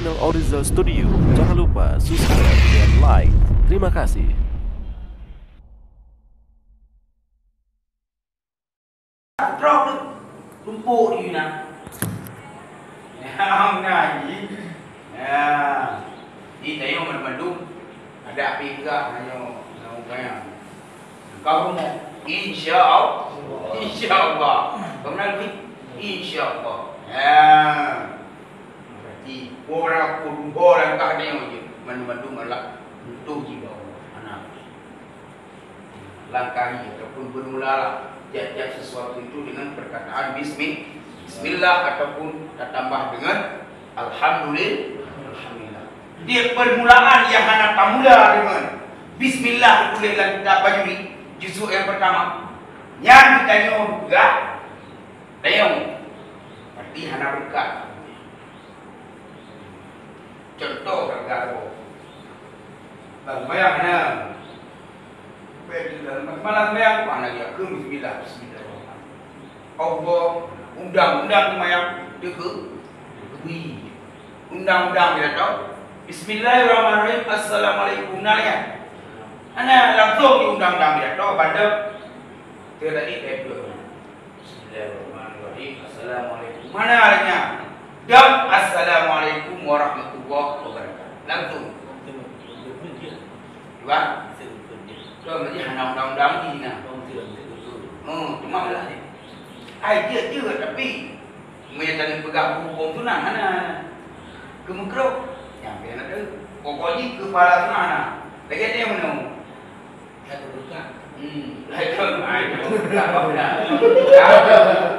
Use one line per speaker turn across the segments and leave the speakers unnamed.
Channel Original Studio. Jangan lupa subscribe dan like. Terima kasih.
Drop tumpuk ni nak. Yang ngaji. Ya. Ni tayong mendung ada api gerak hanya bayang. Kau mau insya-Allah. Insya-Allah. Kemudian ni insya-Allah. Ya. Berarti orang kah dia je mendung melak untuk jiwa anak. Langkahi ataupun bermulalah tiap-tiap sesuatu itu dengan perkataan Bismillah ataupun tambah dengan Alhamdulillah. Dia permulaan yang anak mula dengan Bismillah ditulislah kitab Bajuri juzuk yang pertama. Yang ditanya juga tayang. Berarti anak berkat. Contoh kata bayang mana? Malam bayang mana dia ke Bismillah. Allah undang-undang mayang dia ke undang-undang dia tahu. Bismillahirrahmanirrahim. Assalamualaikum nalian. Ana langsung di undang-undang dia tahu pada dia tadi dua. Bismillahirrahmanirrahim. Assalamualaikum. Mana artinya? Dan assalamualaikum warahmatullahi wabarakatuh. Langsung. Dua. Dua mesti hana undang-undang ni nah. Cuma lah. Idea je tapi menyatakan pegang hukum tu nak hana. Kemukrok yang dia nak tu. Pokoknya kepala tu nak. Lagi dia mana? Saya berbuka.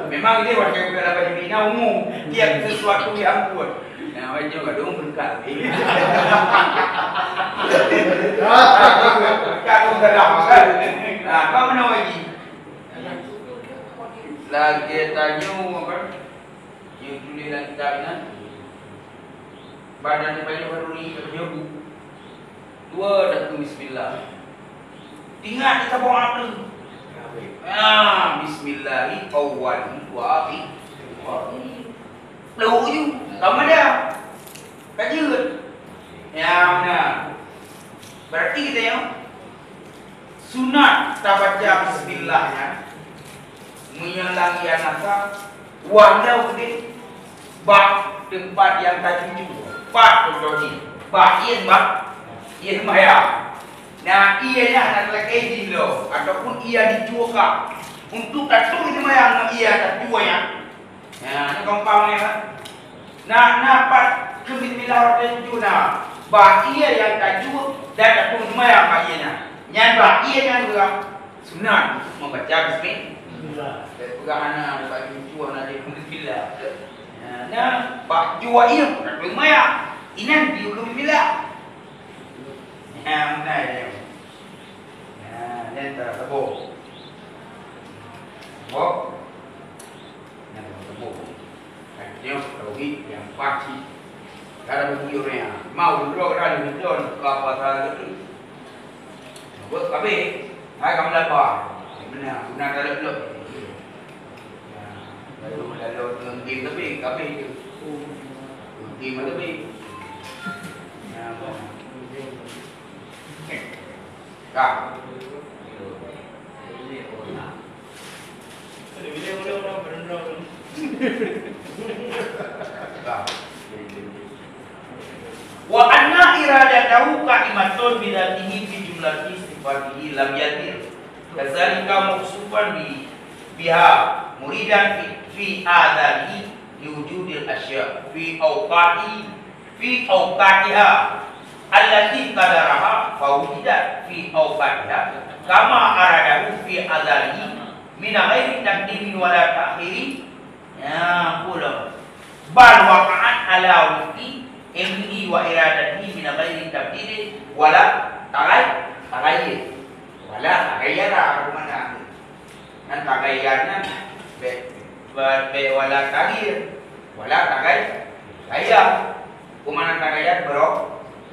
Memang dia wakil bukan apa jadi nak umum. Tiap sesuatu yang buat. Nah, wajib ada umum berkat. Kalau dalam kan. Nah, apa mana lagi? Lagi tanya apa? Dia tulis dalam kitab ni. Badan paling baru ni kerja bu. Dua dah tu Bismillah. Ingat kita bawa apa? Bismillahi awwali wa akhir. Lalu je, sama dia. Kaji ke? Ya benar. Berarti kita yang sunat kita baca Bismillah ya. Menyalangi anasa walau di bak tempat yang tadi itu. Bak terjadi. Bak ia maya. Nah, ianya nak lagi dulu ataupun ia dijual untuk tatung itu yang ia terjual ya. Nah, ini kompang ni kan. Nah, dapat Bismillah orang juna. Bah ia yang terjual dan tatung itu yang ianya. Yang bah ia yang juga sunat membaca Bismillah. Pegang anak bagi jual nanti Bismillah. Nah, bah jual ia tatung maya. Ini dia Bismillah. Yang mana dia? Dan tersebut yang tersebut dia tauhid yang pasti ada bagi orang mau dulu ada di dalam apa sahaja buat kabeh hai kamu lapar benar guna kalau dulu lalu tim tapi kabeh itu tim tapi kak wa anna iradatahu qa'imatun bidatihi fi jumlati sifatihi lam yadir kadzalika mawsufan biha muridan fi adalihi liwujudil asya fi awqatiha allati qadaraha fa wujidat fi awqatiha kama aradahu fi adalihi min ghairi taqdimin wala ta'khiri ya pula bal waqa'at ala wifqi ilmihi wa iradatihi min ghairi tabdil wala tagayyur wala taghayyara mana nan taghayyarna be wala taghayyur wala taghayyur kumana taghayyur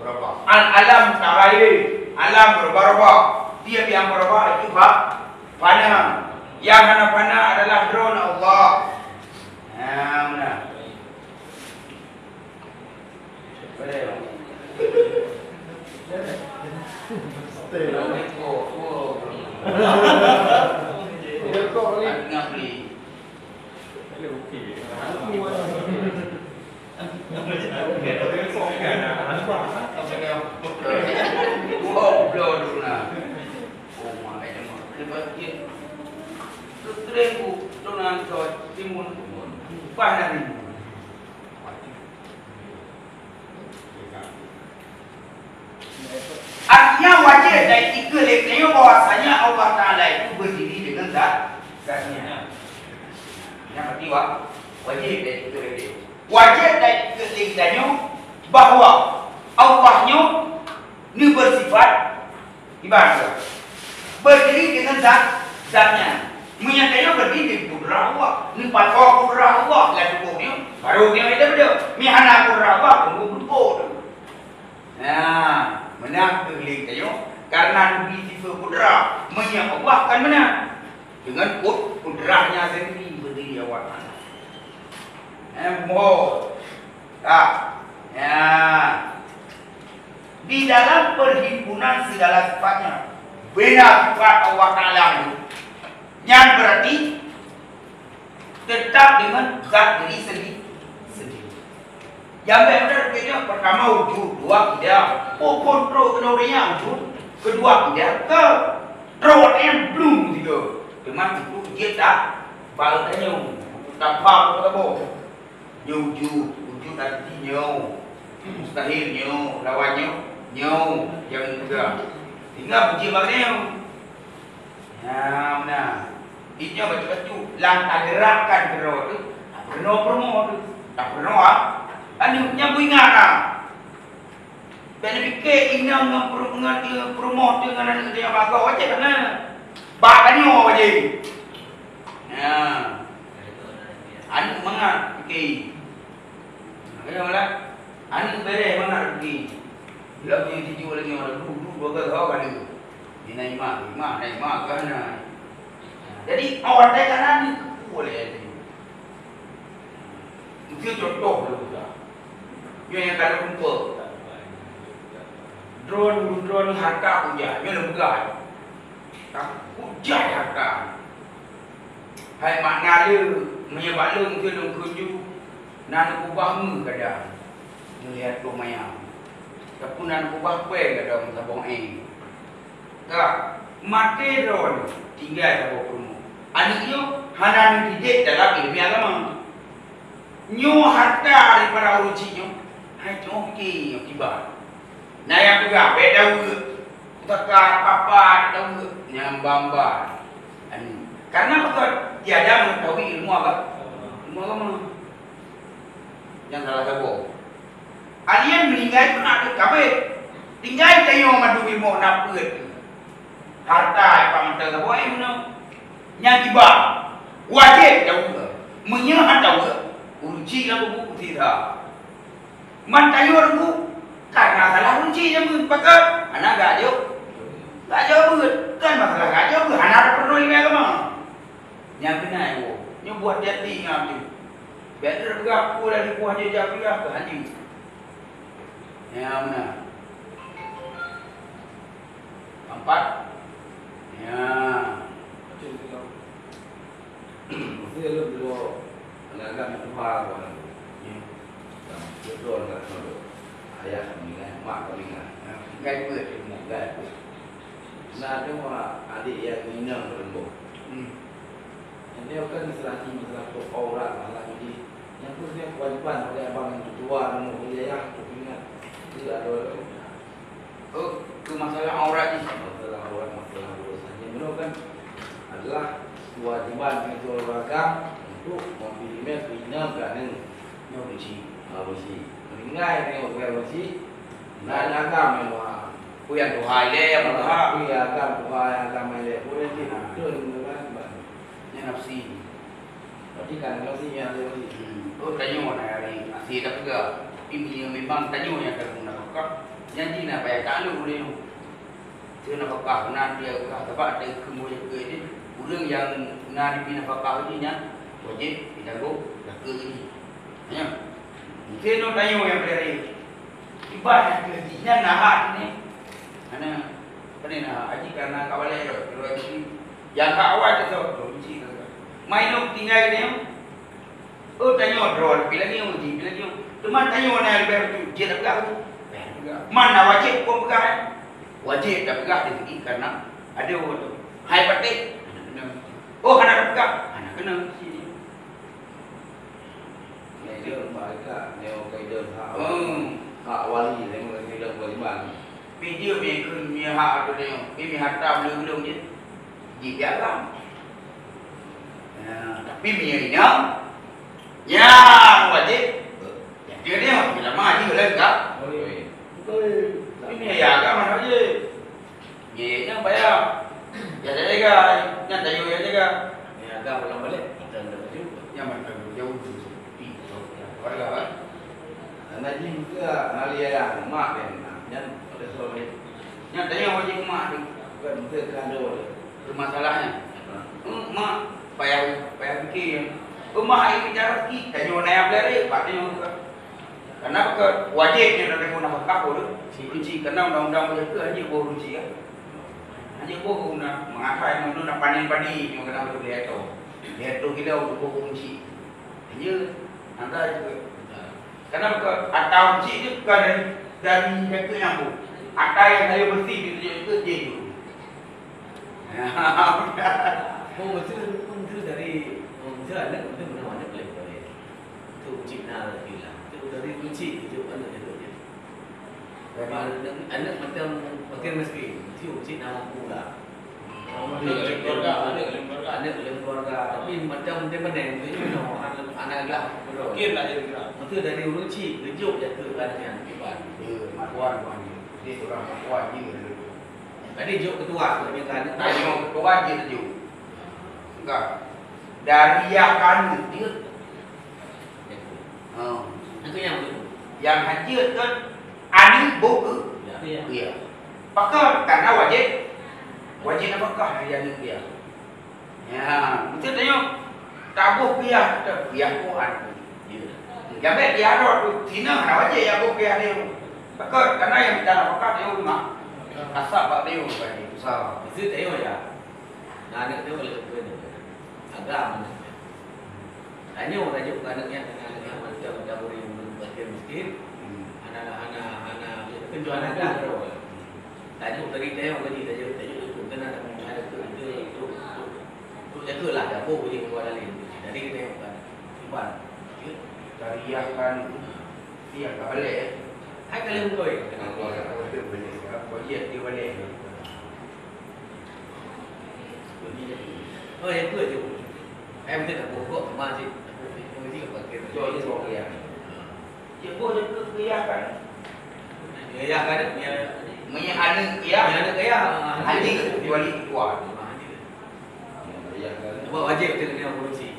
berapa alam taghayyur alam berapa dia yang berapa itu fana yang fana adalah drone Allah. Nah, Artinya wajib dari tiga leknya bahwasanya Allah Ta'ala itu berdiri dengan zatnya. Yang kedua, wajib dari tiga leknya. Wajib dari tiga leknya bahawa Allahnya ini bersifat ibadah. Berdiri dengan zatnya. Menyatakan berdiri di kudrat Allah. Ini patwa kudrat Allah. Lalu pokoknya, baru dia ada benda. Mihana kudrat Allah, tunggu betul. Nah, menang kelik tayo karena di sifat kudrat menyang Allah kan menang dengan kudratnya sendiri berdiri awak. Mohon tak ya di dalam perhimpunan segala sifatnya benar sifat Allah Ta'ala itu yang berarti tetap dengan zat diri sendiri. Yang benar kita pertama wujud, dua tidak. Kontrol kenorinya wujud, kedua tidak. Terus yang belum tiga. Dengan itu dia tak baliknya tak faham apa wujud artinya mustahilnya lawannya yang juga. Tinggal puji bagainya. Nah, mana? Ini baca-baca langkah gerakan terus tu. Tak pernah promo tu. Tak pernah. Anaknya ingat lah. Bila fikir ini promote dengan anak dia bagus wajib kan? Bakanya wajib. Ya. Anak mangat fikir. Kaya malah anak bere mangat fikir. Bila dia dijual lagi orang dulu kau kan itu. Ini naik mak kan. Jadi awak dah kan ni boleh. Mungkin contoh dulu dah. Yang kalau kumpul drone harta punya, yang lembaga, tak puja harta. Hai makna dia menyebab lu mungkin lu kerja, nak ubah mu kadang melihat lumayan. Tapi nak ubah kue kadang tabung tak mati drone tinggal tabung rumah. Anaknya hana didik dalam ilmu agama. Nyu harta daripada urusinya. Hai okey, kibar. Nah yang juga beda tekar apa tahu nyambamba. Karena betul tiada mengetahui ilmu apa? Ilmu agama. Yang salah satu. Alien meninggal pun ada kabeh. Tinggal tayo madu ilmu napet. Harta apa mata apa ilmu. Yang kibar. Wajib tahu. Menyah tahu. Urusi lagu buku tidak. Mantayor bu karena salah kunci je bu pakai anak gak jauh kan masalah gak jauh anak perlu ini agama yang kena itu yang buat jati ngam tu better berapa dari buah je jadi apa anjing yang mana empat ya mesti lu dulu agak mudah betul tak betul. Ayah kami kan, mak kami kan. Kan pun ilmu kan. Nah tu adik yang minang berlembut. Yang dia kan masalah ni masalah tu orang masalah jadi yang tu dia kewajiban oleh abang yang tua nombor dia ya tu ingat. Tidak ada. Oh, tu masalah aurat ni. Masalah aurat masalah urusan. Yang benar kan adalah kewajiban itu orang untuk memilih bina kan yang Bersih, meninggal dengan orang bersih. Dan agam yang wah, kuyan Tuhan le yang berhak, kuyan agam yang le, kuyan ni betul dengan yang nafsi. Berarti kan nafsi yang le. Oh tanya mana hari nafsi tak juga. Ini memang tanya yang terguna kok. Yang ni nak payah tak lu boleh. Dia nak pakah nanti dia sebab ada kemudian ke ini. Orang yang nak dipindah pakah ini nya wajib dijaga jaga ini. Ya. Mungkin nak tanya yang beri. Ibarat kerjanya nahan ni. Mana nak haji karena kawalai kalau haji yang kawal tu kunci tu. Main nak tinggal ni. Oh tanya drone bila ni uji bila ni. Teman tanya mana lebih tu je tak pegang tu. Mana wajib kau pegang? Wajib tak pegang dia pergi karena ada orang tu. Hai patik. Oh anak pegang. Anak kena sini.
Dia mereka neo kaidah hak wali dengan kaidah kewajiban.
Video mereka punya hak tu dia. Ini harta belum je. Di dalam. Tapi punya ya wajib. Dia ni bila maju lah enggak. Ini ya agak mana je. Ye yang bayar. Ya jaga, yang tayo ya jaga.
Ya agak pulang balik kita nak juga.
Yang mana jauh tu. Warga kan.
Nanti juga nalia mak dan ada soal
Yang tayo wajib mak tu.
bukan kita kado.
Masalahnya. Mak payah fikir. Mak ini bicara kita tayo naik belare, pak tayo karena wajibnya dari guna hakak tu. Kunci karena undang-undang berlaku hanya buah kunci kan. Hanya buah guna mengakai menurut nak panen padi yang kena betul lihat tu. Lihat tu kita untuk buah kunci. Hanya anda juga. Karena atau kunci itu bukan dari jatuh nyambung. Atau yang saya bersih itu je tu.
Oh betul dari ada mana boleh tu cipta bila itu dari kunci itu anak itu je. Anak macam pakai meski cip nama pula. Ada keluarga tapi macam dia mana itu anak agak
Mungkin lah jadi gerak.
itu dari uruci gejuk je ke anaknya kibat.
Matuan dia orang matuan je.
Tadi juk ketua punya kan.
Tayo ketua je tu. Enggak. Dari yang kan dia.
Itu yang tu.
Yang haji kan ani buku.
Ya.
Iya. Pakar karena wajib nak pakar yang dia. Ya, betul tanya. Tabuh pihak Quran. Jangan dia ada tu tina nak wajib yang buku dia. Pakar karena yang kita nak pakar dia rumah. Asap pak dia bagi besar.
Itu tayo ya. Nah, anak tu boleh tu. Agak mana. Tanya tajuk anaknya dengan macam beri bagian miskin. Anak penjual anak tu. Tajuk tadi tayo tajuk itu kena ada tu jagalah dapur boleh keluar dari. Dari kita bukan. Iban.
Dari yang kan dia tak balik.
Hai kalian boy.
Kena keluar dia balik. Wajib dia balik.
Oh ya tu je. Em mesti nak pokok sama sih. Mesti pakai.
Jual dia bawa dia. Dia boleh kerja kan.
Ya kan dia
Punya anak dia.
anak kaya.
Haji jual keluar.
Buat wajib kita kena urusi.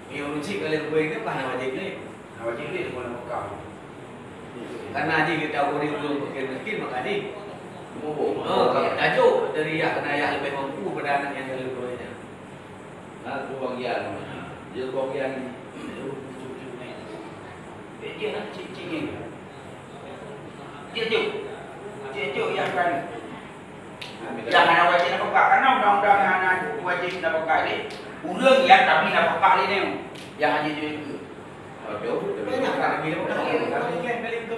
Yang urusi kalau boleh ni bukan wajib ni.
Wajib dia boleh buka.
Karena haji kita boleh belum pakai miskin maka haji.
Oh,
Tajuk dari yang kena yang lebih mampu pada anak yang lebih bolehnya.
Nah, tu bagian. Dia bagian
dia nak cik-cik ni. Dia juk yang kan. Yang anak wajib nak buka karena undang-undang yang anak wajib nak buka ni. Urang yang tapi nak buka ni yang haji je itu.
Banyak kan bila bukan kalau kan balik tu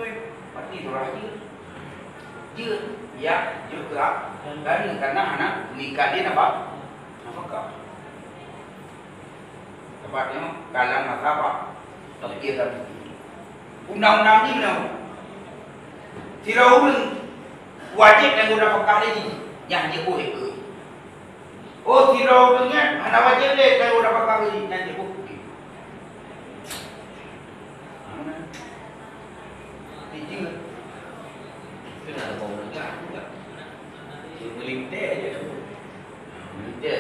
Pasti tu haji. Dia ya juga dan karena anak nikah dia nampak buka. Tempatnya kalang masa apa? Tapi dia tak undang-undang ni benar. Tidak urang wajib yang guna buka ni yang dia boleh ke. Oh tidak urangnya anak wajib dia yang guna buka ni yang dia boleh. Dia
itu nak bawa nak juga. Melintir je.
dia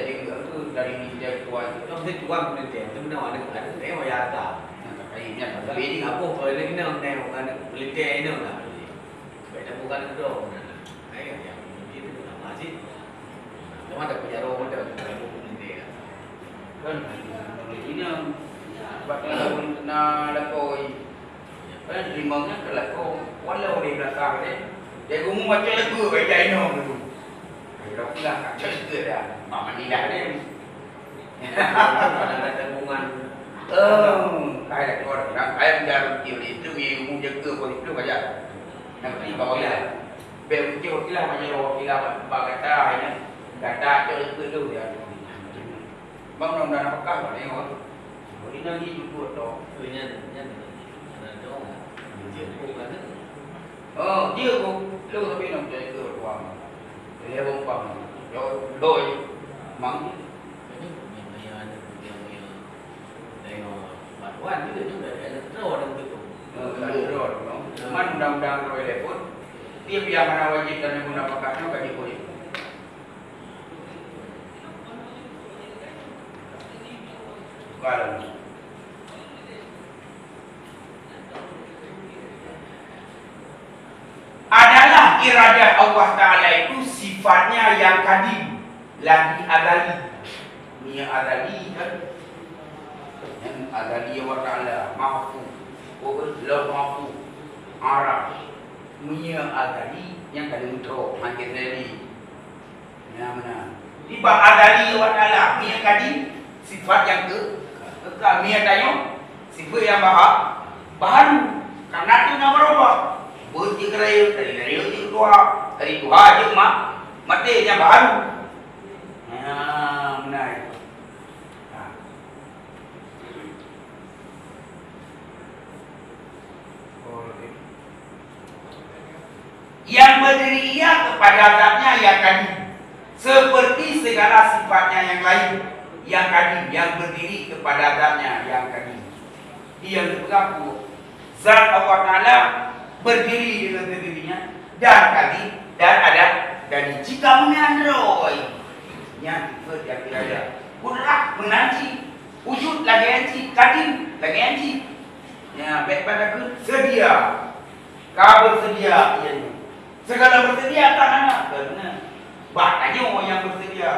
tu dari dia tuan.
Kalau kita tuang melintir, tu benar ada yang wajah tak.
Kayaknya
Tapi apa kalau dia kena kan melintir ini lah. Baik dah bukan itu dong. Ayah yang itu nak masih. Cuma tak punya roh ada melintir.
kan ini bak nak lakoi Limangnya kalau kau walau di belakang ni, dia gumung macam lega kat China tu. Kalau pulang kat China dah, mak mandi dah ni.
Ada tabungan.
Kaya dah keluar, kaya menjaga itu gumung jaga pun itu aja. Nanti bawa dia. Biar kecil lah macam orang bilang bang kata ini kata tu dulu dia. Bang dah apakah bang tengok. Ini lagi juga tu. Dia pun lu tapi nak jadi ke ruang. Dia pun pang. Yo doi mang.
Wan juga ada terus ada begitu.
Man undang-undang royal pun dia biar mana wajib dan guna pakatnya bagi boleh. Kalau adalah iradah Allah Ta'ala itu sifatnya yang kadim lagi adali. Ini adali kan? Yang adali Allah Ta'ala mahfu, mafu, arah. Ini adali yang kadim teruk makin dari. Mana? Tiba adali Allah Ta'ala ini kadim sifat yang kekal. Ini tanya sifat yang baharu. Karena itu nak berubah. Berjaya dari itu dua dari dua aja mak matinya baru. Menarik. Yang berdiri ia kepada zatnya yang kadim, seperti segala sifatnya yang lain yang kadim, yang berdiri kepada zatnya yang kadim. Yang berlaku zat Allah Ta'ala berdiri dengan sendirinya dan kadim dan ada dan jika mengandroi yang berada kudrat menanci wujud lagi anci kadim lagi anci ya baik pada ku sedia kau bersedia ianya segala bersedia tak anak kerana bahkannya orang yang bersedia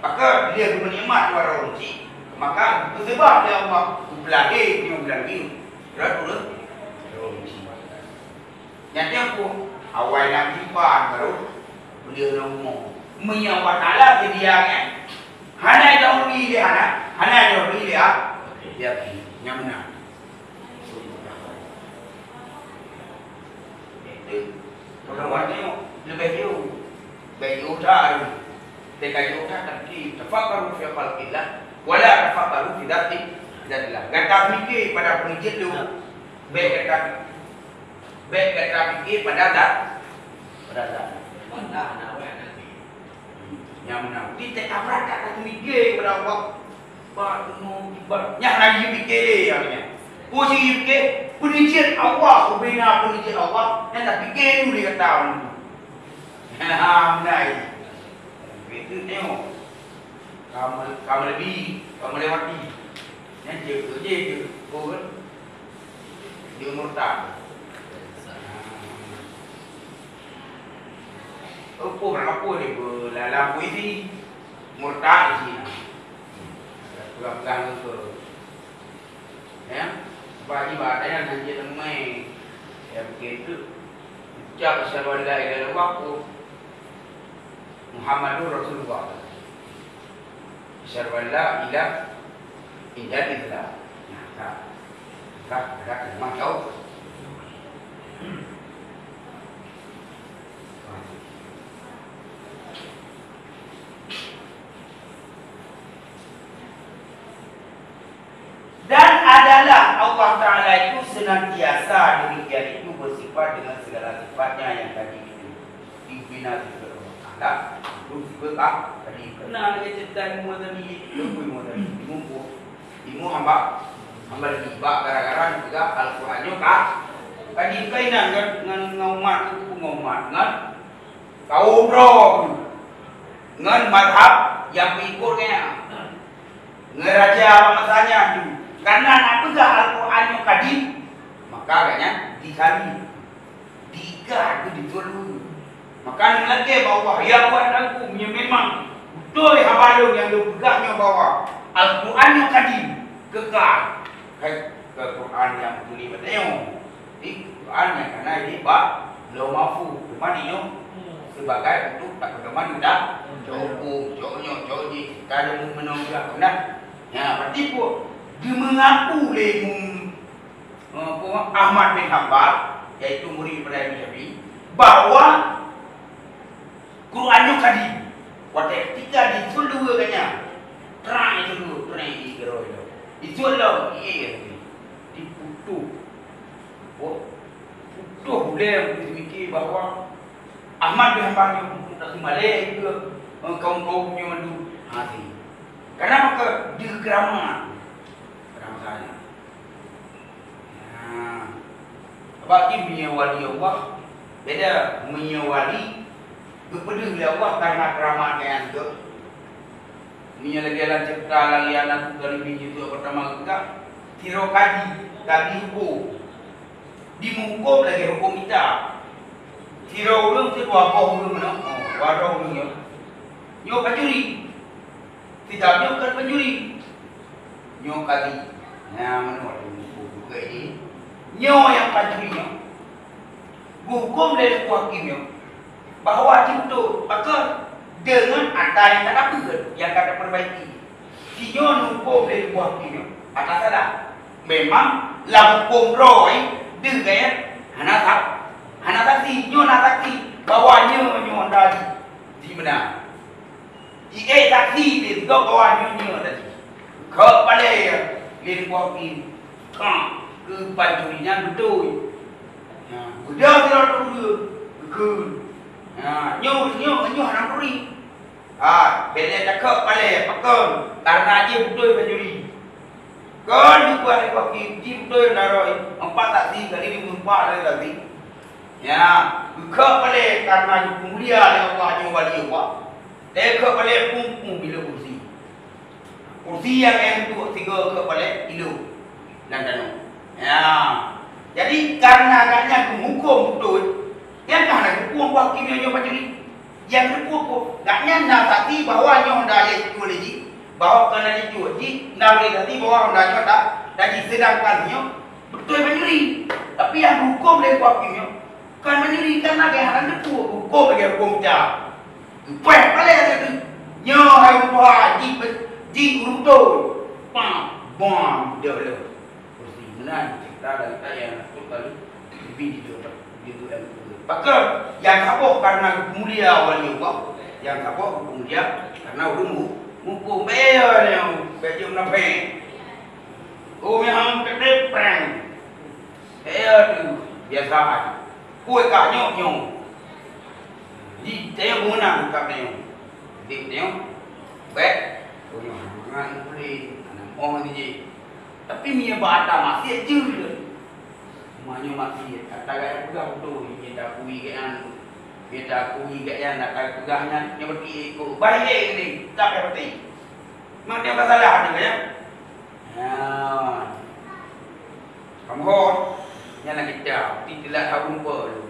maka dia menikmat luar unci maka sebab dia Allah belagi dia belagi betul yang dia pun awal nak simpan baru beliau nak umum menyawat Allah sedianya hana jauh ni dia hana jauh ni dia yang benar orang tengok lebih jauh baik usaha dekat usaha tapi tafakkaru fi khalqillah wala tafakkaru fi dhatillah kata fikir pada penjit tu baik kata fikir pada zat
Mana nak nanti.
yang benar kita tak berat tak fikir pada Allah yang lagi fikir yang ni posisi fikir penijit Allah kubina penijit Allah yang tak fikir tu dia kata benar itu tengok kamu lebih kamu lewati yang je kau kan dia murtad apa dia berlalang puisi murtad di sini. Pegang ke. Ya. Sebab ibadahnya nanti temai. Ya begitu. Ucap asyhadu an la ilaha illallah Muhammadur Rasulullah. Asyhadu an la ilaha illallah. Nah, tak memang tahu. Dan adalah Allah Ta'ala itu senantiasa demikian itu bersifat dengan segala sifatnya yang tadi itu dibina oleh Allah Ta'ala. Itu juga tadi kenal dengan cerita ilmu tadi, ilmu tadi, ilmu hamba lebih gara-gara juga Al-Quran juga tadi kainan dengan umat dengan kaum roh dengan madhab yang mengikutnya ngeraja masanya tu. Karena nak pegang Al-Quran yang kadim, maka katanya dikali, tiga itu ditulis. Maka lagi bahawa yang buat aku memang betul habalung yang dia pegangnya bahawa Al-Quran yang kadim kekal. Ke Quran yang tulis tengok Di Quran yang karena ini bab lau mafu kemaninya sebagai untuk tak kemana dah cukup coknya kalau menolak benar ya berarti pun dia mengaku Ahmad bin Hanbal yaitu murid pada Imam Syafi'i bahwa Quran itu tadi pada ketika disuluhkannya terang itu dulu terang itu adalah diputuh boleh mikir bahawa Ahmad bin Hanbal yang nak Malay ke kaum-kaum punya mandu hati. Kenapa ke dia kerama saya. Bagi punya wali Allah beda punya wali kepada Allah karena keramat yang tu. Punya lagi dalam cipta lagi anak kali biji tu pertama kita tiro kaji hukum. Dimukum lagi hukum kita. Tiro ulung tu apa ulung mana? Warau ulung yo. Yo pencuri. Tidak yo kan pencuri. Yo kali. Nah, mana ulung buka ini. Yo yang pencuri yo. Hukum dari hakim yo. Bahawa itu maka dengan ada yang tak apa yang kata perbaiki. Tio hukum dari hakim yo. Atas salah. Memang lah hukum roy dia kaya Anak taksi, nyo nak taksi, bawanya nyo tadi. Di mana? Di taksi dia juga bawanya nyo tadi. Kau balik, lin kuakin, ke pancurinya betul. Udah tidak dulu, ke, nyo anak puri. Bela cakap balik, pakai, karena dia betul pancuri. Kau juga ada kuakin, dia betul naroi, 4 taksi kali 54 lagi tadi. Ya, ke balik karena mulia oleh Allah yang wali Allah. Dia ke balik pun bila kursi. Kursi yang tu 3 ke balik hidup dan danu. Ya. Jadi karena agaknya hukum betul, yang kan hukum hakim yang macam yang hukum agaknya nak tadi bahawa nyo dah ya itu lagi. Bahawa kena itu di nak boleh tadi bahawa dah nyo dah jadi sedangkan nyo betul mencuri. Tapi yang hukum dari hakimnya kan menyurikan lagi hal itu hukum lagi hukum jah. Peh kali ada tu. Nyo hai buat di urut bom dia boleh. Kursi benar kita dari saya tu kali lebih itu yang pakar yang apa karena mulia wali Allah yang apa hukum dia karena hukum bayar yang baju nape. Yang kedep perang. Tu biasa aja. Kue kak nyok. Di saya guna kat dia. Di dia. Baik. Orang boleh orang ni. Tapi dia bata masih je. Semuanya masih kata gaya pegang tu. Dia dah kui ke yang. Dia dah kui ke yang nak pegangnya. Dia pergi ikut. Baik ni. Tak berarti. Mak dia masalah ada ya. Kamu hor. Yang nak kita tidak tahu apa lu.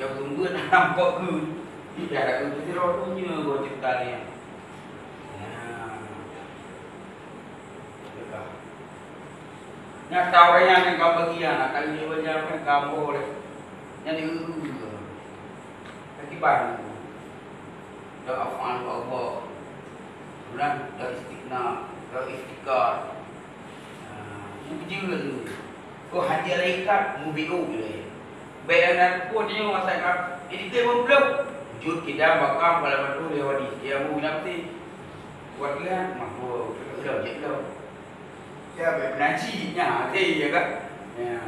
Jauh tunggu nak nampak ke. Tidak ada ke zero punya gua cerita ni. Nak tahu yang kau bagian nak kali ni banyak kan kamu boleh. Yang ni kaki baru. Doa afan Allah. Bulan doa istiqna, doa istiqar. Ujian. Kau hati alaikat mubiu dia. Bayan pun dia masakan ini dia belum wujud kita bakam pada batu dia wadi. Dia mau nanti buat dia mampu sudah jelas. Dia benajinya hati ya kan. Ya.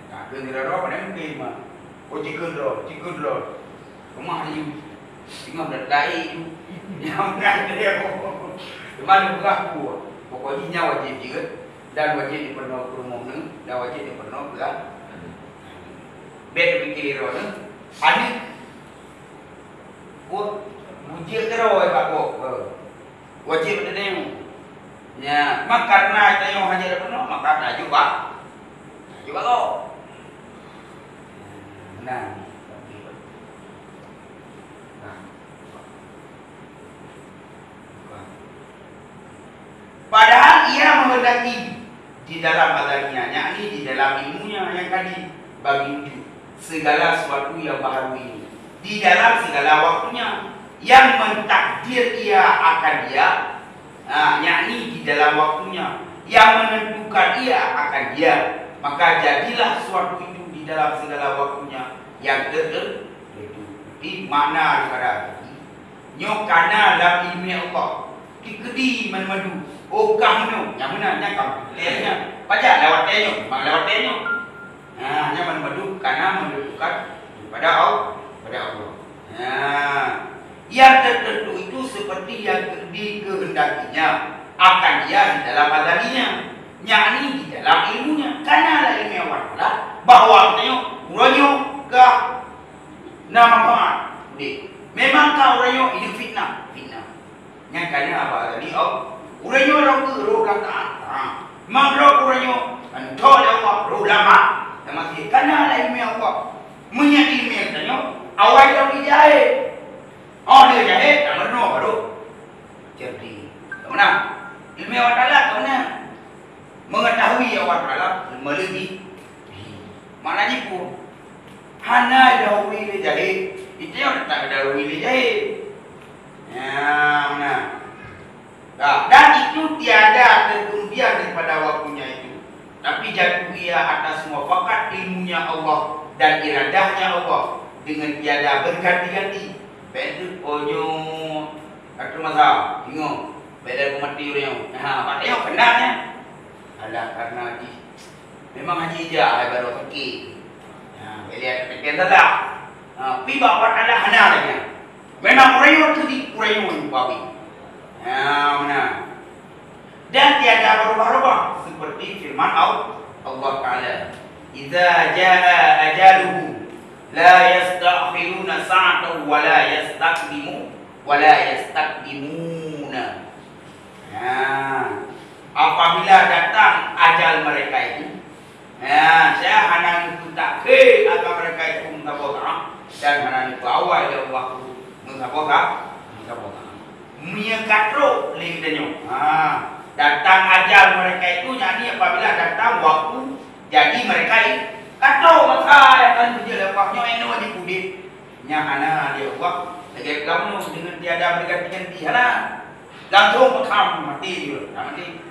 Tak kena roh pada mungkin mah. Oh cikun roh. Kemah ni. Tengok dah dai tu. Yang nak dia. Mana bukan aku. Pokoknya wajib juga. Dan wajib dipenuh rumah ni, dan wajib dipenuh belah. Beda fikir roh ni. Ani, wujud roh pak bok. Wajib ada demo. Ya, mak karena kita yang haji dipenuh, maka ada juga. Juga lo. Nah. Padahal ia menghendaki di dalam adanya, yakni di dalam ilmunya yang tadi bagi wujud segala sesuatu yang baharu ini di dalam segala waktunya, yang mentakdir ia akan dia, yakni di dalam waktunya, yang menentukan ia akan dia, maka jadilah sesuatu itu di dalam segala waktunya yang tertentu. Di makna daripada nyokana dalam ilmu Allah dikedi menmadu okah menu yang mana kamu lihatnya baca lewat tenyo memang lewat tenyo hanya menmadu karena menentukan pada Allah. Yang tertentu itu seperti yang dikehendakinya akan dia di dalam azalinya, yakni di dalam ilmunya. Karena ilmiawan lah bahwa tengok uranyo ke nama paman memang kau uranyo ini fitnah yang karena apa tadi uranyo orang ke roh belakang mangrok uranyo entol Allah roh lama masih karena ilmiah apa menyat ilmiah tengok awal yang dijahit dia jahit tak benar baru jadi kemana ilmiah Allah Ta'ala kemana mengetahui Allah Ta'ala melebihi maknanya pun hana dahului dia jahit itu yang tak dahului dia jahit mana dan itu tiada kemudian daripada waktunya itu, tapi jatuh ia atas semua fakat ilmunya Allah dan iradahnya Allah dengan tiada berganti-ganti. Betul onyo kata masa tengok beda aku mati orang pak tengok kenalnya alah karena haji memang haji je baru fikir beliau fikir salah pi bawa Allah hana lagi memang orang itu di orang bawi mana dan tiada berubah-ubah seperti firman Allah Ta'ala idza jaa ajaluhu la yastakhiruna sa'atan wa la yastaqdimuna. Apabila datang ajal mereka itu, saya hanya itu tak agar mereka itu mengabulkan dan hanya itu awal yang waktu mengabulkan menyekatro lingdanyo. Datang ajal mereka itu jadi apabila datang waktu jadi mereka itu katro maka akan berjalan waktunya eno di kudit nyahana dia wak lagi kamu dengan tiada berganti-ganti hana langsung makam mati dia mati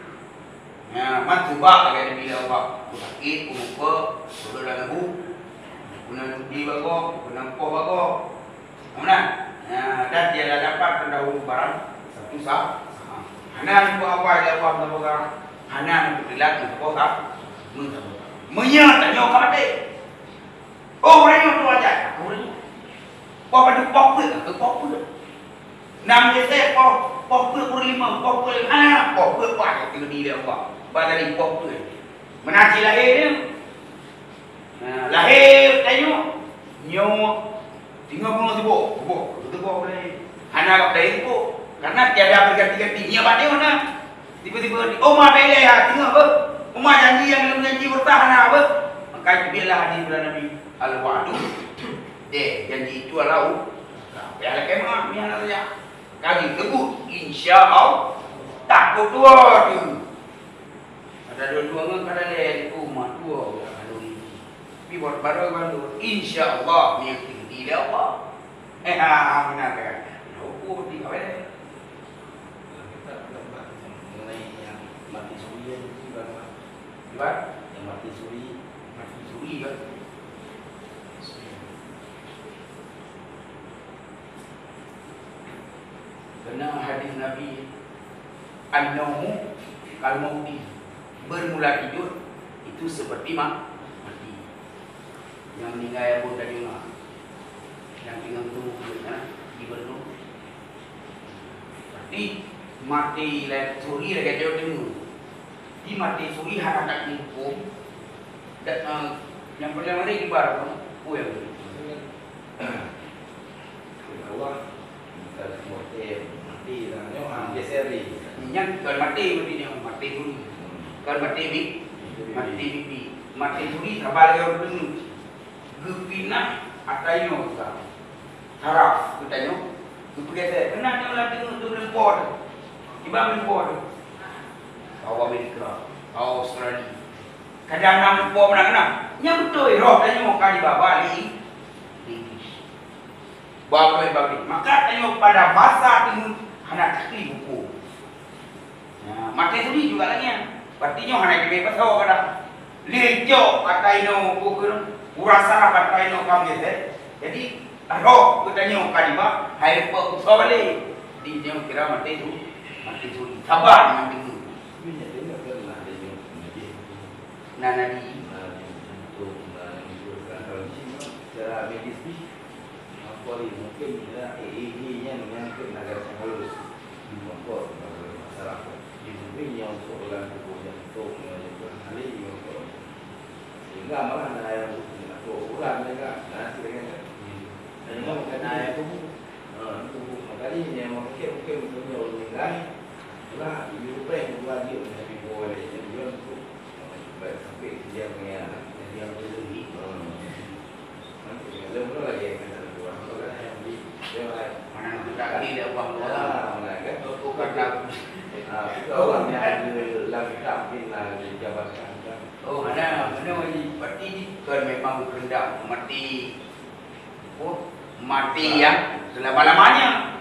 mantuba lagi bila wak sakit umupa sudah lagu guna di bago guna po bago mana dan tiada dapat terdahulu barang satu sah hana itu apa yang awak tahu hana itu dilat itu apa menyatanya orang mati. Orang itu aja. Kau pada pokok ke pokok. Nam dia pokok berlima pokok pokok apa yang dia buat. Badari pokok. Menanti lahir dia. Lahir tanya nyo tinggal pulang sibuk boleh. Anak dari itu karena tiada berganti-ganti. Nya pada mana? Tiba-tiba Omar bela tinggal apa? Umar janji yang belum janji bertahan apa? Maka bila hadis bulan Nabi al-wa'du. Janji itu alau. Ya kemah mian saja. Kali teguh insya-Allah takut dua tu. Ada dua-dua ngan kada le rumah dua kalau ini. Bi buat baru kan insya-Allah yang tinggi dia apa? Benar kan. Aku di apa ni?
Mati suri itu juga yang mati suri
kan karena hadis Nabi an-naumu kal-mauti bermula tidur itu seperti mati yang meninggal pun tadi yang tinggal tu dibelum berarti mati lain suri lagi jauh dulu di mati suri harakat hukum dan yang pertama ni ibarat apa yang
Allah kita mati dan yang geseri
yang kalau mati begini mati suri kalau mati suri kabar yang dulu gepina atayo sa harap kutayo gepugete kena dia lah tengok tu report iba report kau Amerika kau Australia Kadang nam po mana yang betul roh tanya mau kali bawa li. Bawa maka tanya pada masa itu anak kaki buku. Nah, mati suri juga lagi. Artinya anak kita pasal kadang lejo kata ino buku urasa kata ino kami deh. Jadi roh tanya kali bawa hai po usah balik. Di dia kira mati suri sabar mati suri. Nana di
secara medis ni apa ni mungkin AAD-nya menyangkut negara yang halus untuk masyarakat. Mungkin yang untuk orang tubuh yang untuk ahli untuk sehingga malah ada yang untuk orang mereka nanti dengan dan mungkin ada tubuh makanya yang mungkin untuk menilai lah Europe buat dia tapi boleh jadi untuk baik sampai dia punya yang berdiri. Belum lagi yang ada dua orang yang di dia
mana kita kali dia buang
orang kan bukan orang yang ada lagi tampil di jabatan kan.
Oh mana ini berarti kan memang rendah mati. Oh mati ya selama-lamanya.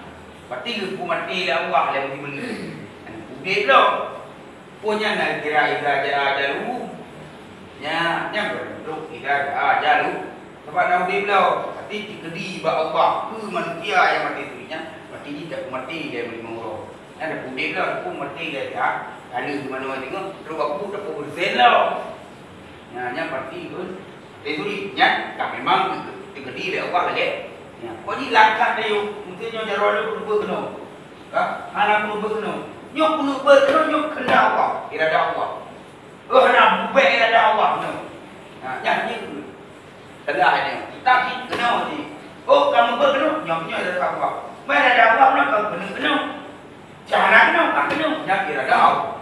Berarti aku mati dah Allah yang dibeli. Udah lo punya nak kira aja lu. Nya berduk kita aja lu. Sebab nak udah lo berarti dikedi ba Allah ke manusia yang mati tu nya. Berarti dia tak mati dia beli mengurus. Ada udah lo aku mati dia tak. Ada di mana tengok terus aku tak bersen lo. Nya berarti pun itu nya tak memang dikedi dia Allah lagi. Ya, kau ni langkah dia mungkin yang jarak dia berkeno. Kah? Anak berkeno. Nyok perlu berkeno nyok kena Allah, irada Allah. Nak buat irada Allah no. Nah, yang ni telah ni. Kita kena ni. Oh, kamu berkeno nyok irada Allah. Irada Allah nak kau kena. Cara kena, kena nak irada Allah.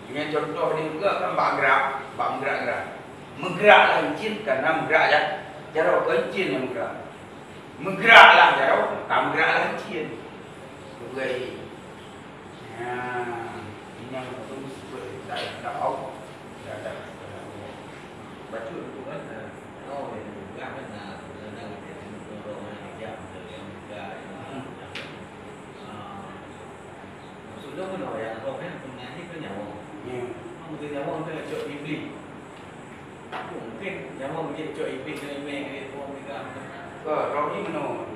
Ini contoh ni juga kan gerak. Menggeraklah jin karena menggerak ya. Jarau kencin yang bergerak. Menggeraklah jarau, kamu geraklah kencin. Sebagai ini yang betul seperti saya tahu. Ada.
Baca itu kan, oh itu kan senang kita orang yang yang juga. Sudah mana yang roh yang penyanyi kan nyawa. Mungkin nyawa kita cok iblis. Mungkin nyawa menjadi cok iblis dengan email itu mereka.
Roh ni mana?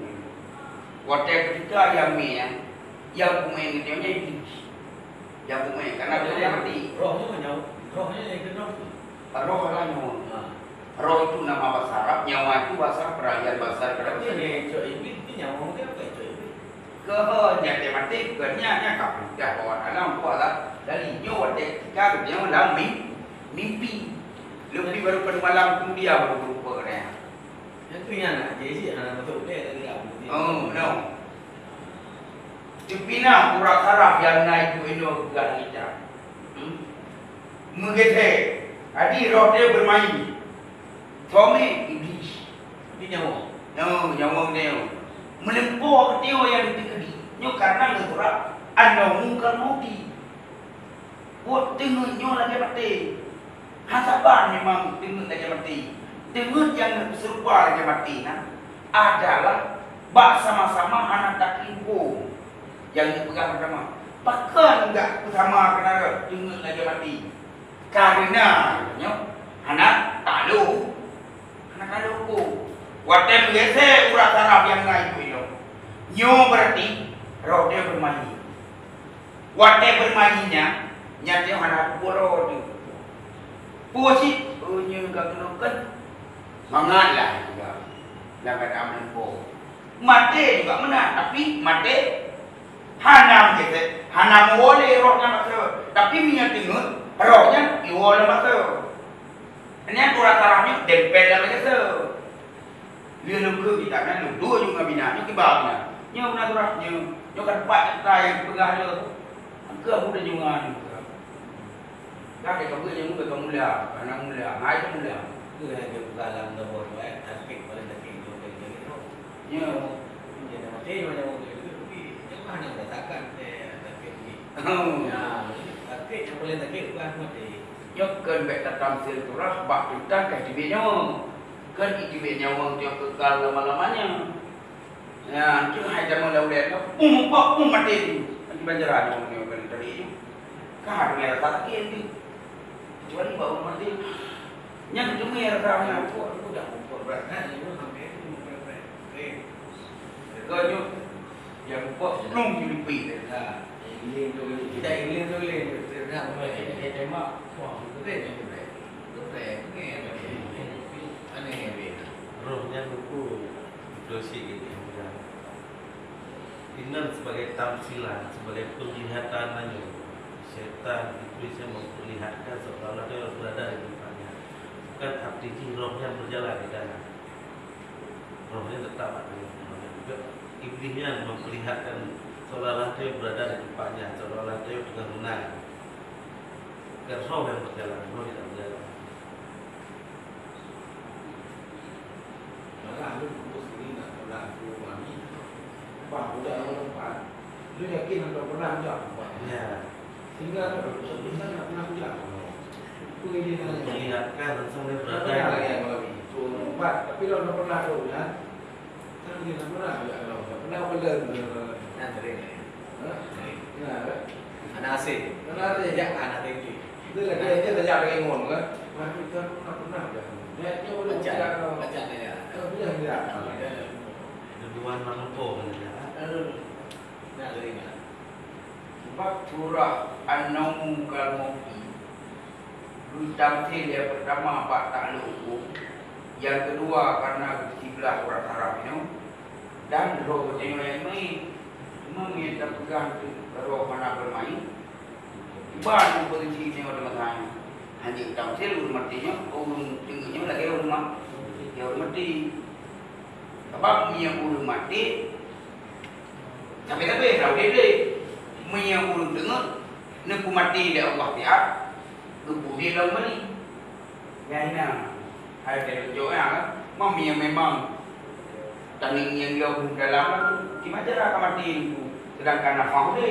Waktu ketika yang pemain itu nya iblis. Yang pemain karena dia mati.
Rohnya yang kena.
Roh lah nyawa. Roh itu nama bahasa Arab, nyawa itu bahasa perayaan bahasa Arab.
Dia cok iblis ni nyawa dia apa cok iblis?
Kehanya dia mati, kerjanya kapal dah bawa dalam kuala dari nyawa ketika dia dalam mimpi. Lebih baru pada malam kemudian baru berupa dia.
Yang tu yang nak jadi anak betul dia tadi apa?
Oh no. Dipina urat saraf yang naik ke Indo bukan kita. Mengete. Adi roh dia bermain. Tome iblis.
Ini nyawa.
No, nyawa dia. Melempur dia yang dikedi. Nyo karena ngeturak anda mungkar mati. Buat tengok nyo lagi mati. Hasaban memang tengok lagi mati. Tengok yang serupa lagi mati adalah bak sama-sama anak taklimpo yang dipegang pertama. Bahkan enggak bersama kena tengok lagi mati. Karena anak talu waktu biasa urat saraf yang naik itu nyo berarti roh dia bermain. Waktu bermainnya nyata anak boro tu puasi nyo gak kenukan mangatlah juga lagat aman po mati juga menang tapi mati hanam gitu hanam boleh rohnya masuk tapi minyak tengok rohnya iwala masuk. Ini urat sarafnya dempel dalam itu. Dia luka kita kan dua juga binatnya kebabnya. Nyo nak uratnya, nyo kan empat kita yang pegang dia. Angka muda juga ni. Dah kita buat yang muda mula, anak mula, hai tu mula.
Itu yang dia dalam nombor takik paling takik itu gitu.
Nyo,
Dia nak mati macam itu tapi yang mana dah takkan takik ni.
oh,
Ya, takik yang paling takik bukan mati.
Nyokan baik tamsil turah bak tentang ke tibetnya. Kan tibetnya wang dia kekal lama-lamanya. Ya, kita hai jaman laulet ka mati. Nanti banjaran wang dia kan tadi. Kan merah tak ini. Kecuali baru mati. Yang itu merah ramai aku dah umpur berat. Ini sampai berat. Kau yang umpur nung jadi pi.
Kita ingin tu le, tidak boleh. Tema, wah, betul ni. Betul ni. Aneh ni.
Rohnya buku dosi ini. Inan sebagai tamsilan, sebagai penglihatan aja. Setan itu bisa memperlihatkan seolah-olah dia berada di tempatnya. Bukan hakiki rohnya berjalan di dalam. Rohnya tetap ada. Juga iblisnya memperlihatkan seolah-olah dia berada di tempatnya, seolah-olah dia dengan benar. Bukan roh yang berjalan, roh tidak berjalan.
Malah lu sendiri nak pernah aku mami. Pak udah orang Pak. Lu yakin anda pernah jawab?
Ya,
Sehingga sebenarnya nak pernah jawab. Aku ini nanya.
melihatkan langsung dia
Berada
berada.
lagi yang mami. Pak, tapi lo nak pernah tu kan? Kan dia nak pernah juga lo. Pernah belen.
Nanti ni.
Nah,
Anak asing.
Anak asing.
Ya, anak tinggi.
itu lah dia tajam dengan ngon kan. Mami kan pernah kan. Dia boleh
Macam ni ya.
Dia tidak.
Keduaan mampu ya.
Nanti ni.
Sebab surah An-Nawm Kal-Muqi. Tamsil yang pertama Pak Ta'luq. Yang kedua karena kiblat surat Arab ini. Dan roh yang ini meminta pegang roh mana bermain. Baru berhenti tengok dengan tangan. Hanya tamsil urut matinya, urut tingginya lagi urut mati. Ya urut mati. Sebab yang urut mati sampai tahu dia. Yang urut dengar, nak mati dia Allah tiap. Kemudian dalam mana? Yang ini, ada tunjuk yang mami yang memang taning yang dia dalam di mana cara akan mati itu. Sedangkan nafas dia,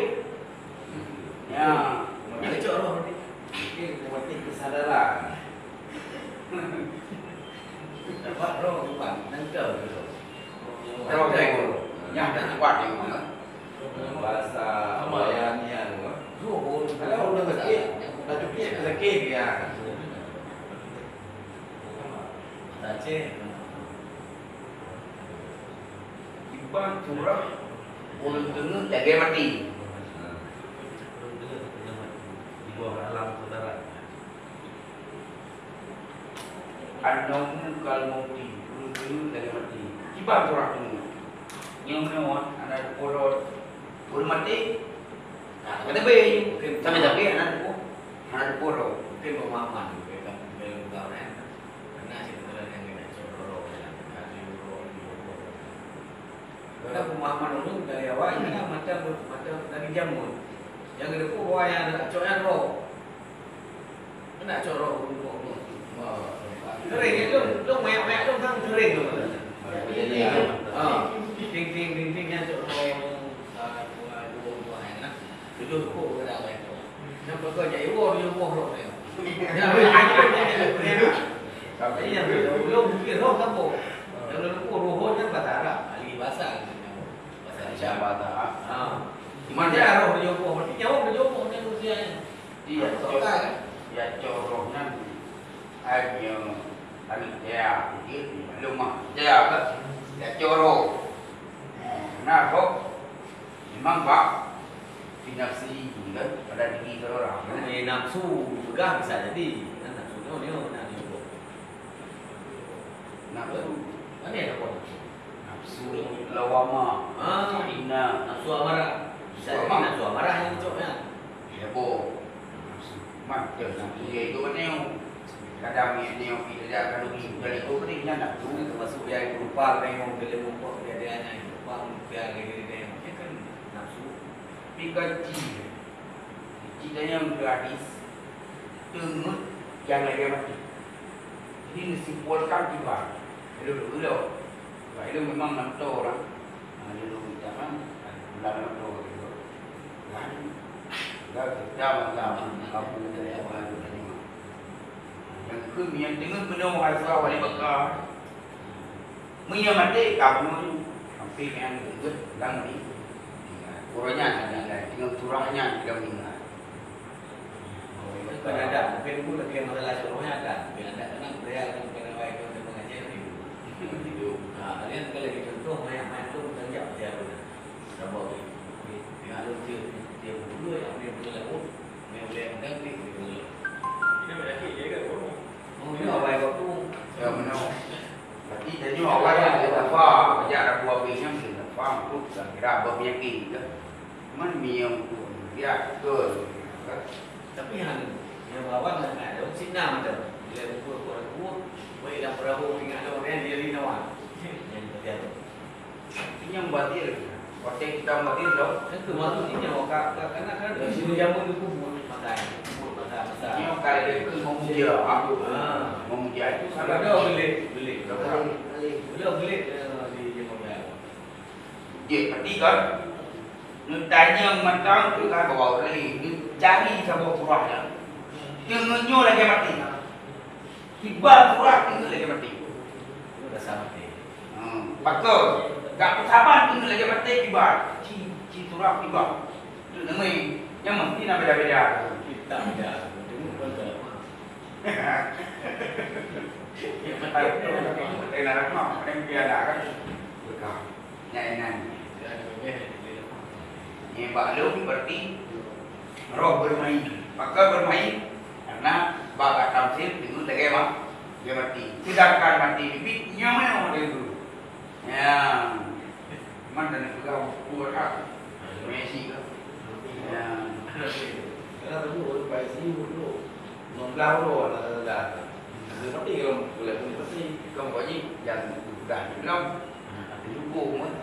ya,
Ini cok roh ni.
Ini mati kesadaran.
Dapat roh bukan nangkau tu.
terus tengok. Yang tak cepat yang mana?
Bahasa bayanian kan.
Roh
Kalau udah sakit, dah cukup sakit dia.
Aceh.
Ibang surah urut dengar lagi mati.
Di bawah alam saudara.
An-Nawm Kal-Muqi. Urut dengar lagi mati. Ibang surah dengar. Yang menawar anak urut mati. Kata bayi, sampai tapi anak urut.
Mungkin pemahaman kita belum tahu kan. Karena cerita yang kita coro kasih roh. Kalau pemahaman dulu dari awal ini kan macam dari jamun. Yang kedua bawa yang ada coyan roh. Kena coro roh. Kering itu, lu mek tu kan kering tu. Ting yang coro dua yang nak. Tujuh ko dah lain tu. Nampak kau jadi roh roh ni. Tapi yang belum mungkin roh kamu. Yang lu roh kan bahasa Arab, ahli bahasa. Bahasa
Siapa
Arab.
tak?
Mana dia roh dia roh, mesti jawab dia roh ni usia ni.
Dia coroh nan hanya dia lumah dia apa? Dia coroh. Nah, roh memang pak dinafsi kan pada diri seorang.
Nafsu juga bisa jadi. Nafsu ni nafsu.
Nafsu,
Mana ada kau?
nafsu lawama, ina,
Nafsu amarah. Bisa jadi nafsu amarah yang coknya.
heboh. Nafsu, macam nafsu dia itu mana? Kadang ni kita akan rugi dari itu berinya nafsu.
Termasuk yang berupa yang bila mumpuk dia hanya berupa dia dia kan nafsu.
Pikaci, cita yang gratis, tengah yang lagi mati. Ini disimpulkan juga. Dulu. Itu memang nak tahu orang. Dulu zaman bulan nak tahu itu. Dan kita zaman kamu dari awal itu. Yang ke yang dengan penuh asal wali bakar. Mia mati kamu hampir yang ikut lang ni. Kurangnya ada dengan turahnya tidak meninggal.
Bukan ada, mungkin pun lagi masalah suruhnya ada. Bila ada tenang dia akan kena baik untuk mengajar ni. Kalian kalau lagi contoh mayat-mayat tu menjak dia benar. Sebab dia dia berdua yang dia berlaku, dia boleh menang ni. Ini berarti dia kan orang. Oh, dia awal waktu.
Ya benar. Tapi jadi awal dia tak faham, kerja ada buah pinjam dia tak faham tu tak kira apa penyakit ke. Man miang tu dia betul.
Tapi yang awal kan ada sinar macam bila buat baik dah perahu ingat ada orang dia di nawar. Yang betul.
Pinjam batil. Waktu kita batil tu.
Itu maksudnya karena kan di zaman itu pun pakai masa.
Ini kalau dia ke memuja, memuja itu
Kalau
sangat
beli
beli.
di Jepang.
Dia ketika tanya matang tu kan bawa lagi, cari sebuah kurangnya. Tengoknya lagi mati. Tiba kurang tinggal lagi mati.
Itu dah sampai.
Betul. Tak sabar tinggal lagi mati tiba. Ci turap tiba. Itu namanya yang mesti nak beda-beda.
Kita beda.
Kita nak nak yang biasa kan. Betul. Nyanyi. Yang baklum berarti roh bermain. Maka bermain karena bakat tamsil dengan lagi mak dia mati. Sedangkan mati bibitnya mana dia tu? Ya. Mana nak pegang buat hak? Messi ke? Ya.
Karena dulu baik sini dulu. Nombor dulu ada. Ada mati kalau boleh pun pasti.
Kau ni yang sudah belum ada lupa pun.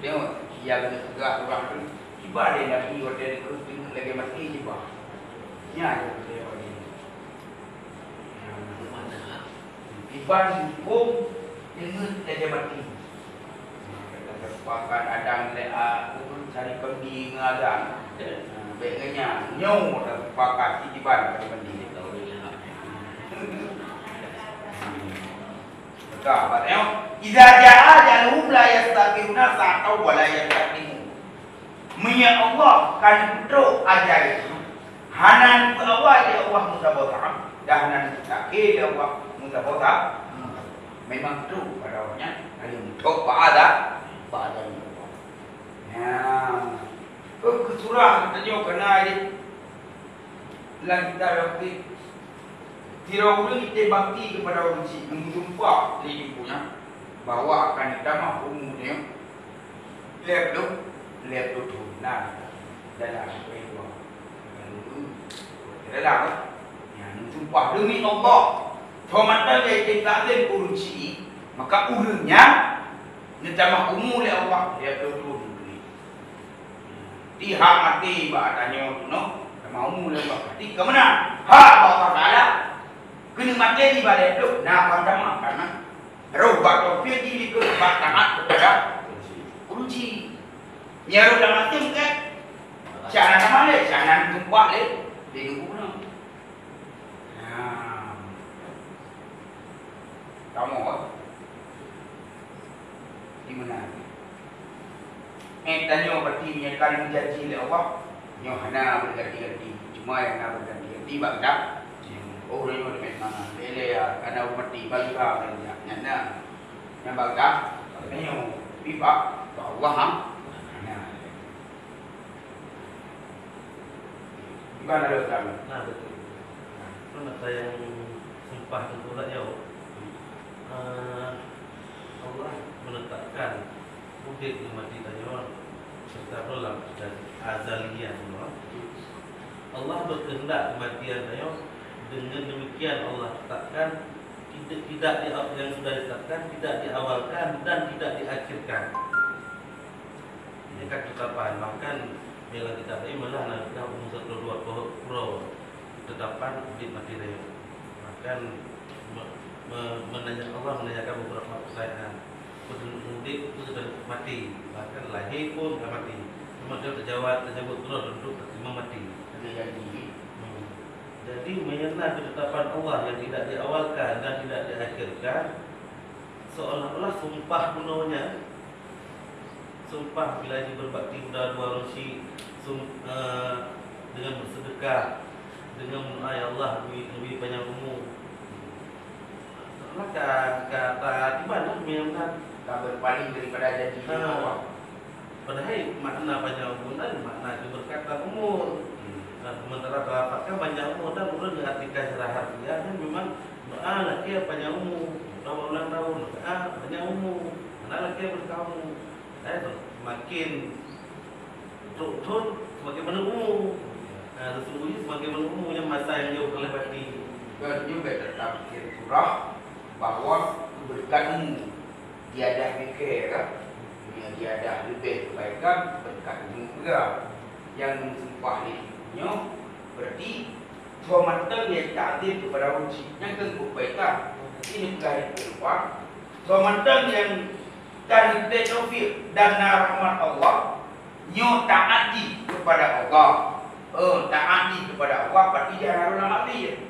Tengok yang gerak orang tu tiba dia nak pergi hotel dia lagi mati tiba. Ya dia orang ni.
Mana?
Tiba hukum dengan lagi mati. Pakan adang lea pun cari pendi ngadang. Baiknya nyau pakai tiban pada pendi. Betul, tengok. Idza jaa jalhum la yastaqimuna sa'au wa la yastaqim. Menya Allah kan betul ajaib. Hanan ke Allah ya Allah musabata. Dahanan sakit ya Allah musabata. Memang betul pada orangnya. Alim tok pada ni. Ya. Kesurah tanya kena ini. Lang kita waktu Tiraulah kita bakti kepada orang cik menjumpa di punya bahawa akan ditambah umurnya lihat tu nah dalam itu dalam yang menjumpa demi Allah thomatan dia kita ada urunci maka urunnya ditambah umur oleh Allah lihat tu di hak mati bahadanya tu no sama umur oleh Allah di kemana hak Allah Taala kena mati di balik itu, nak pandang karena robat topik diri ke batangan kepada kunci. Nyaru dah mati mungkin, jangan nama le, jangan jumpa le, di guna. Kamu di mana? Tanya berarti menyatakan menjanji oleh Allah, Yohana berganti-ganti, cuma yang nak berganti-ganti bagai oh ini memang lele ya karena mati bagi apa nyana yang baga ini pipa bahwa nah bukan ada kami
Nah betul. Mana saya yang sumpah tentu tak jauh. Allah menetapkan mudik di mati tanya serta dalam dan azaliyah Allah berkehendak kematian tanya. Dengan demikian Allah tetapkan tidak yang sudah ditetapkan tidak diawalkan dan tidak diakhirkan. Ini kan ketetapan bahkan bila kita ini malah nak umur 1 2 pro ketetapan di mati raya. Bahkan Allah menanyakan beberapa pertanyaan. Mudik itu sudah mati, bahkan lahir pun sudah mati. Kemudian terjawab tersebut terus untuk terima mati.
jadi
Dan berarti mengenal ketetapan Allah yang tidak diawalkan dan tidak diakhirkan, seolah-olah sumpah penuhnya. Sumpah bila dia berbakti kepada dua rusi, dengan bersedekah, dengan menuai Allah lebih panjang umur. Maka kata tiba lah mengenal
Tak berpaling daripada janji Allah.
padahal makna panjang umur dan makna keberkatan umur. Nah, sementara dapatkan panjang umur dan urut diartikan secara harfiah dan memang doa laki panjang umur, berapa ulang tahun, panjang umur, anak laki berkamu, semakin turun semakin menunggu. Sesungguhnya semakin menunggu yang masa yang jauh kelewati.
Dan juga tetap surah bahawa keberkatan umur tiada fikir kan, tiada lebih kebaikan berkat umur juga. Yang mensumpah ini berarti suamatan yang ta'zim kepada uji yang kebaikan ini garis keluar. Suamatan yang dari taufik dan rahmat Allah nyo taati kepada Allah. Taati kepada Allah berarti dia harus mati.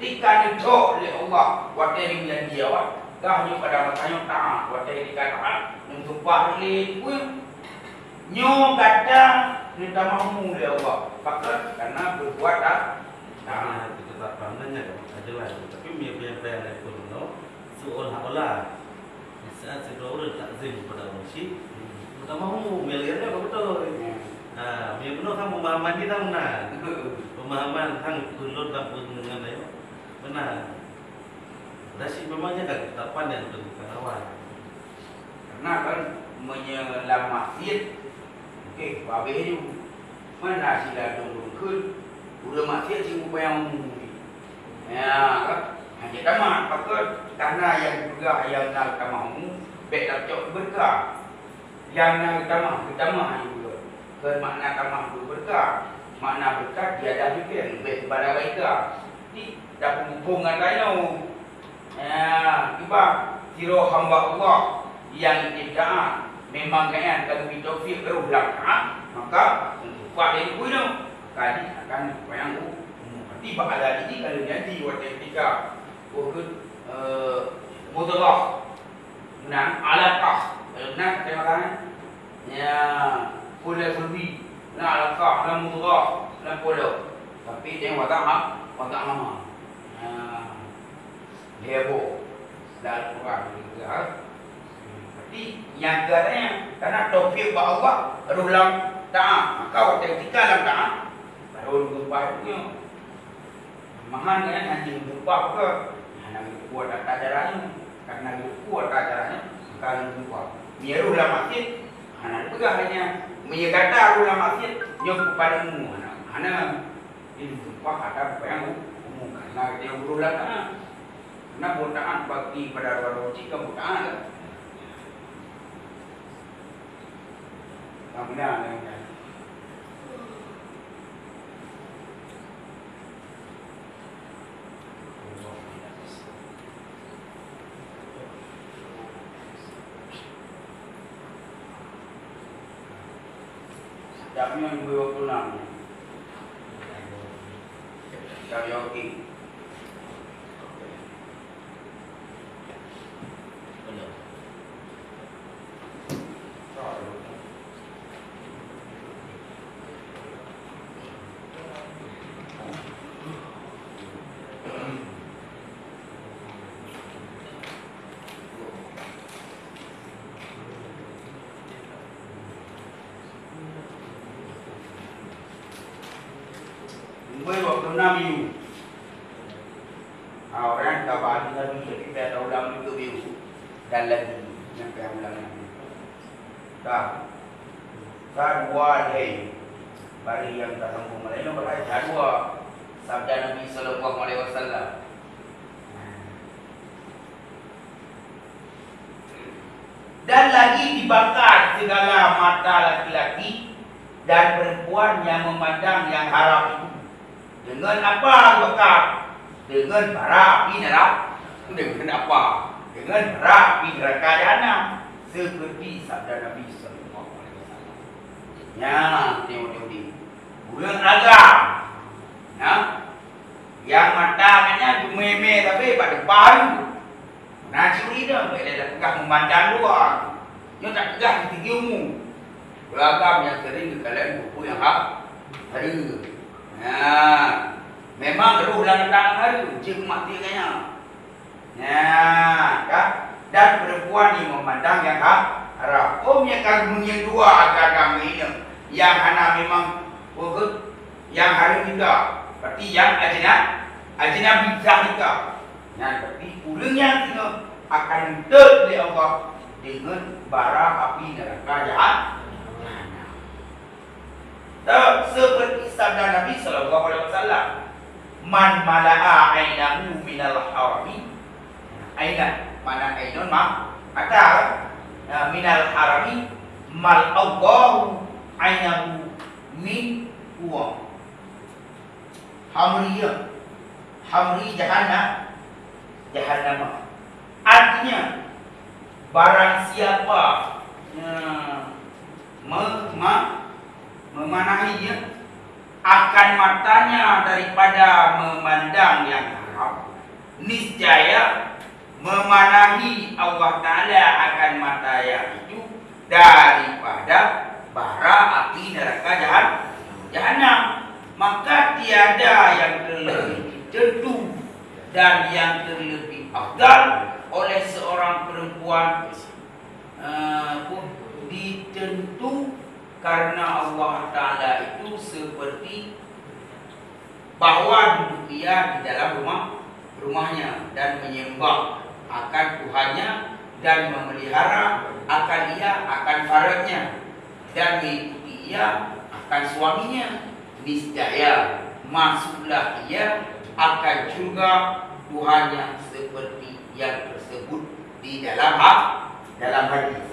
Tika ditok oleh Allah wateri yang dia awak dah nyo pada matanya taat wateri dikatakan mensumpah oleh nyo kata minta mahu oleh Allah fakir karena berbuat
Nah, ketetapan nanya adalah tapi yang itu seolah-olah saat sedua orang takzim kepada manusia, kita mahu miliarnya apa betul? Yang benar kan pemahaman kita benar. Pemahaman kan kulur dan dengan itu benar. Nasi memangnya kan ketetapan yang tentukan awal.
Karena kan menyelamatkan, okey, babe ni mana sila dongkul, udah maksiat sih upaya ya kan? Hanya tamat, maka karena yang juga yang nak tamu, baik tak berkah. Yang nak tamu juga. Kan makna tamu berkah, makna berkah dia dah fikir lebih kepada mereka. Ni dah hubungan lain. Ya, tiba siro hamba Allah yang tidak memang kan kalau kita fikir berulang maka untuk pada itu kali akan bayang tiba ada ini kalau janji waktu ketika waktu mudalah nan alaqah nan katakan ya pula lebih na alaqah na mudalah na pula tapi dia wata lama lebo dan kurang juga jadi yang katanya karena taufik Allah berulang taat maka waktu ketika dalam taat baru berubahnya mahan kan hanya berubah ke nak kuat tak caranya karena kuat tak caranya kalau berubah biar ulah masjid anak pegang hanya menyegata ulah masjid yang kepada mu anak ini berubah ada apa yang umum karena dia berulang taat karena botaan bagi pada orang jika botaan Amna yang Jam yang 26 Jam yogi Nabi orang kabar Nabi kita tahu dalam itu biu dan lagi yang kaya ulang Nabi dah dua day bari yang tak sambung Melayu berada dua sabda Nabi sallallahu alaihi wasallam dan lagi dibakar segala mata laki-laki dan perempuan yang memandang yang haram itu dengan apa bakar? Dengan bara api neraka. Dengan apa? Dengan bara api neraka jahanam. Seperti sabda Nabi sallallahu alaihi wasallam. Ya, tengok ni. Bulan agam. Ya. Yang matanya meme tapi pada baru. Nah curi dah, bila dah tegak memandang luar. Dia tak tegak di tinggi umum. Beragam yang sering kalian buku yang ada. Nah, memang roh dalam ada, cik mati kayaknya. Nah, kan? Dan perempuan ni memandang yang haram. Yang kagum yang dua agama ini, yang hana memang yang haram juga. Berarti yang ajnabi juga. Yang berarti ulangnya kita akan diteut oleh Allah dengan bara api neraka jahanam. Seperti sabda Nabi sallallahu alaihi wasallam, man mala'a ainahu minal harami. Aina mana ainun mata minal harami mal Allahu ainahu min uang. Hamri jahannam. Artinya barang siapa memanahi dia akan matanya daripada memandang yang haram, niscaya memanahi Allah Ta'ala akan mata yang itu daripada bara api neraka jahanam. Maka tiada yang terlebih tentu dan yang terlebih afdal oleh seorang perempuan pun ditentu, karena Allah Ta'ala itu seperti bahwa duduk ia di dalam rumahnya dan menyembah akan Tuhannya dan memelihara akan ia akan faradnya dan mengikuti ia akan suaminya, niscaya masuklah ia akan surga Tuhannya seperti yang tersebut di dalam hadis.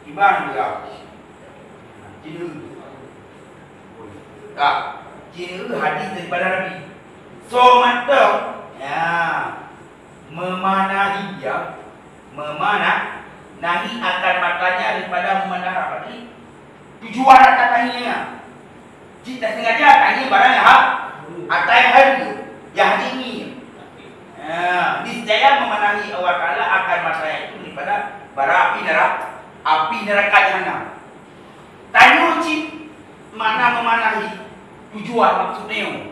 Ibarat juga Cina hadis daripada Nabi. So mata memanahi dia, memanahi akan matanya daripada memandang apa tadi. Tujuan katanya jika sengaja tanya barang yang atau yang hari yang ini. Niscaya memanahi Allah Ta'ala akan matanya itu daripada bara api neraka jahanam. Tanya cik mana memanahi, tujuan maksudnya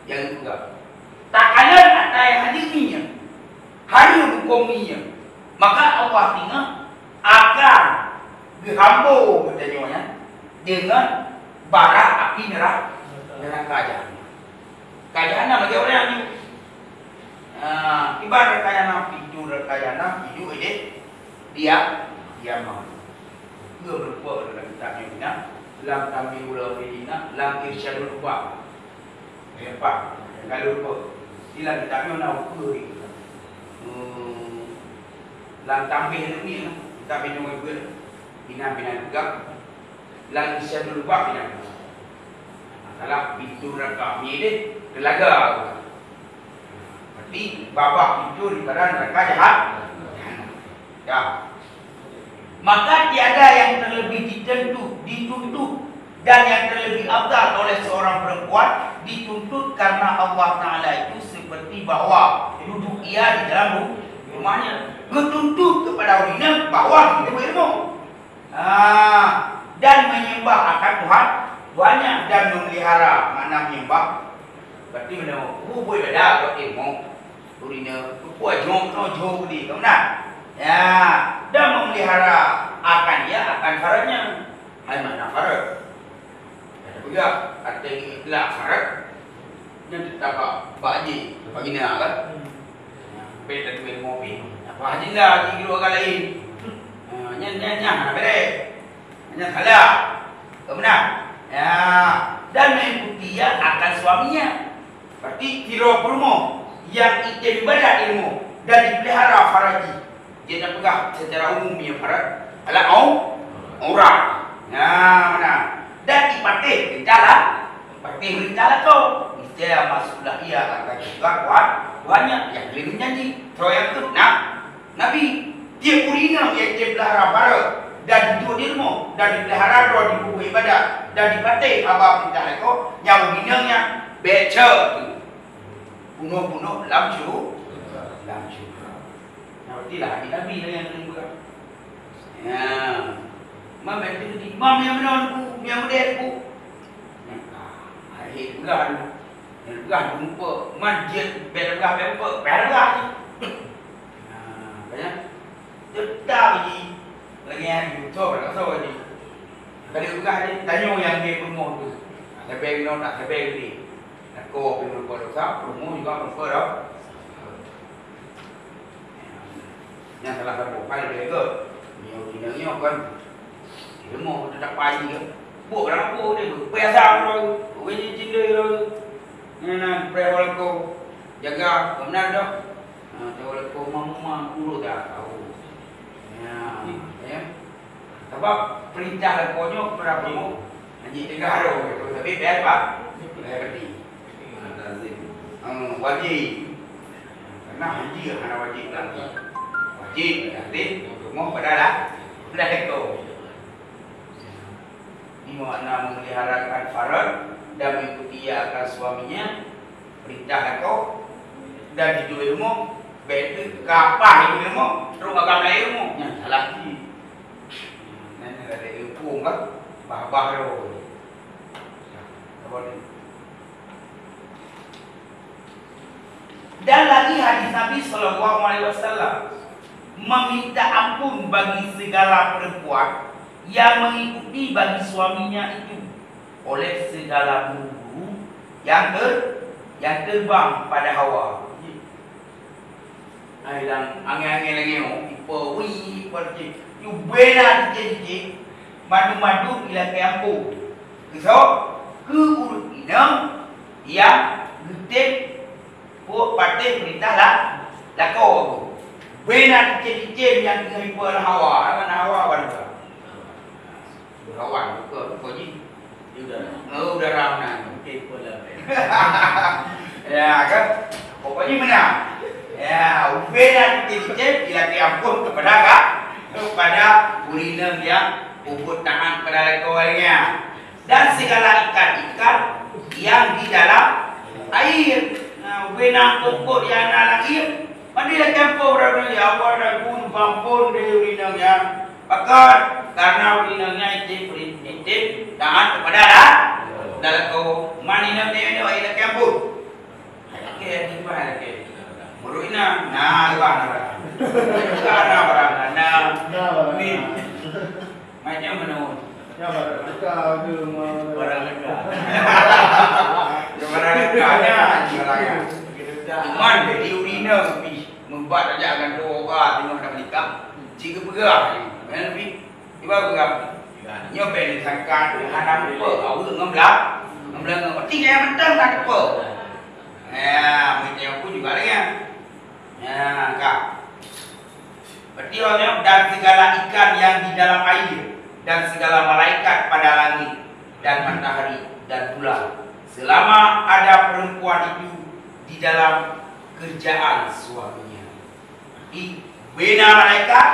yang juga. Tak kala ada yang hadirinya, hari hukumnya, maka Allah tinggal akan dihambur katanya dengan bara api neraka jahanam. Jahanam bagi orang ni. Ibarat jahanam itu jahanam itu dia mau. Dia berbuat dalam kitab Yunus, dalam Tamil Ulama, dalam Irsyadul Ubah. Apa? Kalau lupa, dalam kitab Yunus apa itu? Dalam Tamil ni, kitab Yunus itu bina juga. Dalam Irsyadul Ubah bina. Masalah pintu neraka ni dia telaga. Berarti babak pintu daripada neraka jahanam. Ya. Maka tiada yang terlebih dituntut dan yang terlebih afdal oleh seorang perempuan dituntut karena Allah Ta'ala itu seperti bahwa duduk ia di dalam rumahnya, dituntut kepada orangnya bahwa dia berilmu dan menyembah akan Tuhannya dan memelihara. Mana menyembah berarti mana boleh beda buat ilmu orangnya buat jom di mana dan memelihara akan dia akan faradnya. Hai mana farad? Ada juga ada ikhlas farad yang tetap baji begini kan. Beda dengan mobil. Apa haji lah di dua orang lain. Nya mana beda? Nya salah. Kemudian dan mengikuti dia akan suaminya. Berarti kira ilmu yang ibadat ilmu dan dipelihara faraji. Dia nak pegang secara umum yang farad adalah aurat. Mana? Dan dipatih rencana, tu niscaya masuklah ia akan juga Tuhannya yang lebih janji. So yang tu Nabi dia urina yang dia pelihara farad dan duduk di rumah, dan dipelihara roh di buku ibadah, dan dibatik abang perintah itu, yang minangnya baca tu. Bunuh-bunuh lamcu. Nanti lah Nabi lah yang kena buat. Ya. Mam itu di mam yang menonku, yang mudahku. Akhir bulan. Bulan jumpa masjid belah belah ni. Banyak. Tetap lagi yang YouTube lah so ni. Kalau bukan ni tanya yang dia rumah tu. Sampai no tak sampai ni. Nak ko perlu ko tak, rumah juga perlu dah. Yang salah satu file dia ke. Ni kan. Rumah tak pagi ke. Buat berapa dia tu. Biasa tu. Wei cinta tu. Nah, prewal ko jaga benar dah. Prewal ko mama urut dah tahu. Ya. Sebab perintah lakonyo kepada kamu haji negara itu tapi biar pak. Berarti. Wajib. Karena haji hanya wajib lagi. Wajib berarti mau pada itu. Di mana memeliharakan farad dan mengikuti ia akan suaminya perintah kau dan di ilmu betul kapal ilmu terus agak ilmu yang salah ni nanti ada ilmu kan bah lo dan lagi hadis Nabi Sallallahu Alaihi Wasallam meminta ampun bagi segala perempuan yang mengikuti bagi suaminya itu oleh segala buru yang terbang pada Hawa. Ailang angin-angin lagi ipawi pergi. You bela dijiji madu-madu ila kampu. So ke urut inang yang gede po partai perintah lah lako. Bela dijiji yang ipa Hawa, mana Hawa benda. Hawa ke pergi. Udah ramai.
Okey pula.
Ya kan? Pokoknya mana? Ya, ubeda dicicip bila diampun kepada urinam yang ubud tahan pada kawannya dan segala ikan-ikan yang di dalam air. Nah, ubeda pokok yang dalam air. Mana campur berada ya Allah dan pun pampun di urinamnya. Bahkan karena urinamnya itu tahan kepada dalam kau mana ni air campur. Okey, ni apa lagi? Muruina, nah, lepas nak barang, ni macam mana?
Ya, dekat ada
Barang dekat.
Barang dekatnya, barangnya. Cuman di urina membuat saja akan dua orang tengok nak menikah. Jika bergerak, lebih tiba bergerak. Nyopel sangkan anak apa? Awak ngembelang, tinggal mentang tak apa. Ya, macam aku juga lagi. Ya, kak. Berarti orangnya dan segala ikan yang di dalam air dan segala malaikat pada langit dan matahari dan bulan selama ada perempuan itu di dalam kerjaan suaminya. Bina malaikat,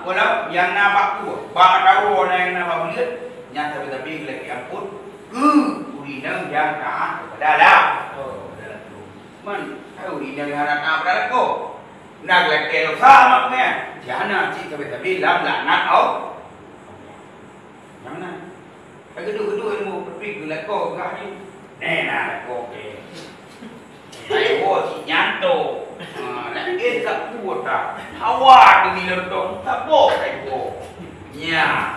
walau yang nampak tu, bang tahu orang yang nampak bulat, nyata tapi lagi ampun, urina yang taat kepada Allah. Man, urina yang taat kepada Allah. Nak lekeh sama punya. Jangan cik tapi lam laknat au. Jangan. Kedua-kedua ilmu berpikir lekeh gak ni. Nah, lekeh. Ayo cik nyanto. Lekeh tak kuat tak. Awak demi lentong tak boleh go. Ya.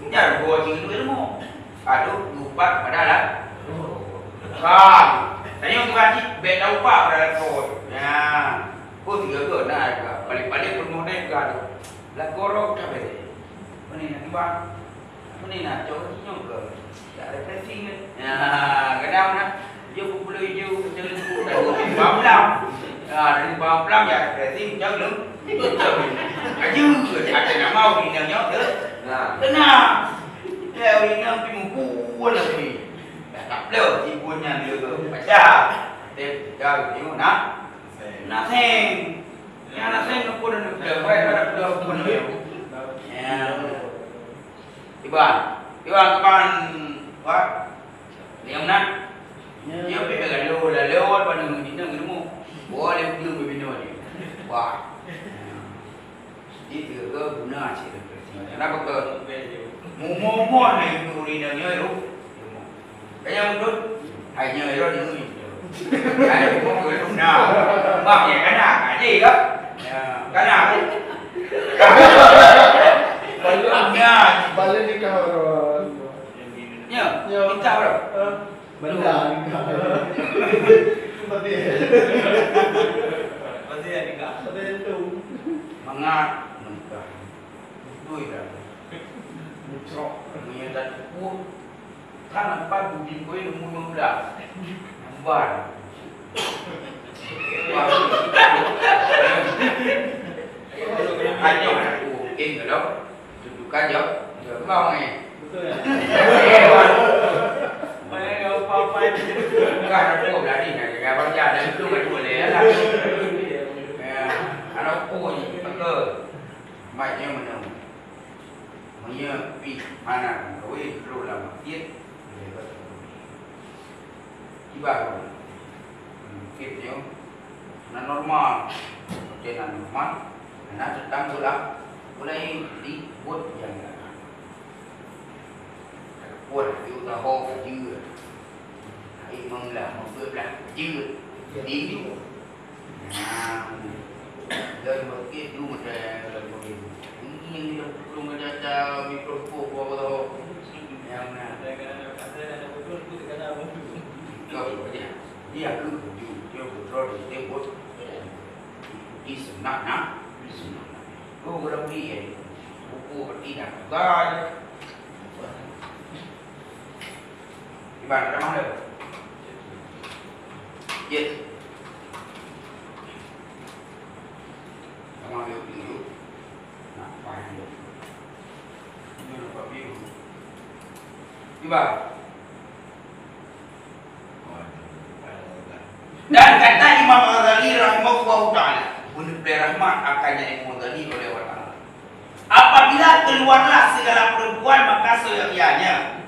Jangan go cik ilmu. Aduh, lupa pada lah. Kan. Tanya tuan cik, bet lupa pada lekeh. Ya. Oh, tiga ke nak balik-balik permohonan juga tu. Lah korok tak boleh. Apa ni nak tiba? Apa ni nak coba ke? Tak ada pressing kan? Ya, kadang nak dia popular hijau macam tu dah dari bawang. Dari bawang ya pressing jauh lem. Aju ada nak mau ni nak nyok ke? Nah, tenang. Dia ni nak pergi mumpul lagi. Tak boleh ibunya dia ke. Baca. Dia jauh tengok nak. Naseng, yang naseng nak pun nak baik nak pun. Ya, Iban kapan buat yang nak dia pergi lalu pada dina ketemu boleh belum berbina dia wah itu ke guna cerita kenapa ke momon ni urinanya itu kaya betul hanya itu ni ai mo ke guna mak ya kana aje ke kana
Balik nikah orang.
ya nikah bro
Benda nikah. Seperti nikah. Seperti itu.
mangat nikah duit dah muncrok punya dan pun kan apa budi kowe nemu muda nambar hanya aku enggak tunjukkan jauh mau ni
betul ya.
Banyak apa-apa bukan aku berani nak jaga baca dan itu kan boleh lah. Anak aku ni betul. Macam mana? Punya pi mana kowe perlu lah masjid. Tiba kitnya normal. Dengan normal. Anak datang pula mulai dibuat yang buat itu dah hoax juga. Hai menglah membelah juga. Jadi nah dari waktu itu macam ini belum ada mikrofon apa yang nak ada betul tu kena betul dia aku dia betul dia buat di sunat oh berarti buku tidak kan Iban, ada mana? Yes. Kamu ambil dulu. Nak payah dulu. Ini lupa biru. Iban. Dan kata Imam Ghazali rahimahullah ta'ala, beri rahmat akannya Imam Ghazali oleh Allah. Apabila keluarlah segala perempuan maka seyogyanya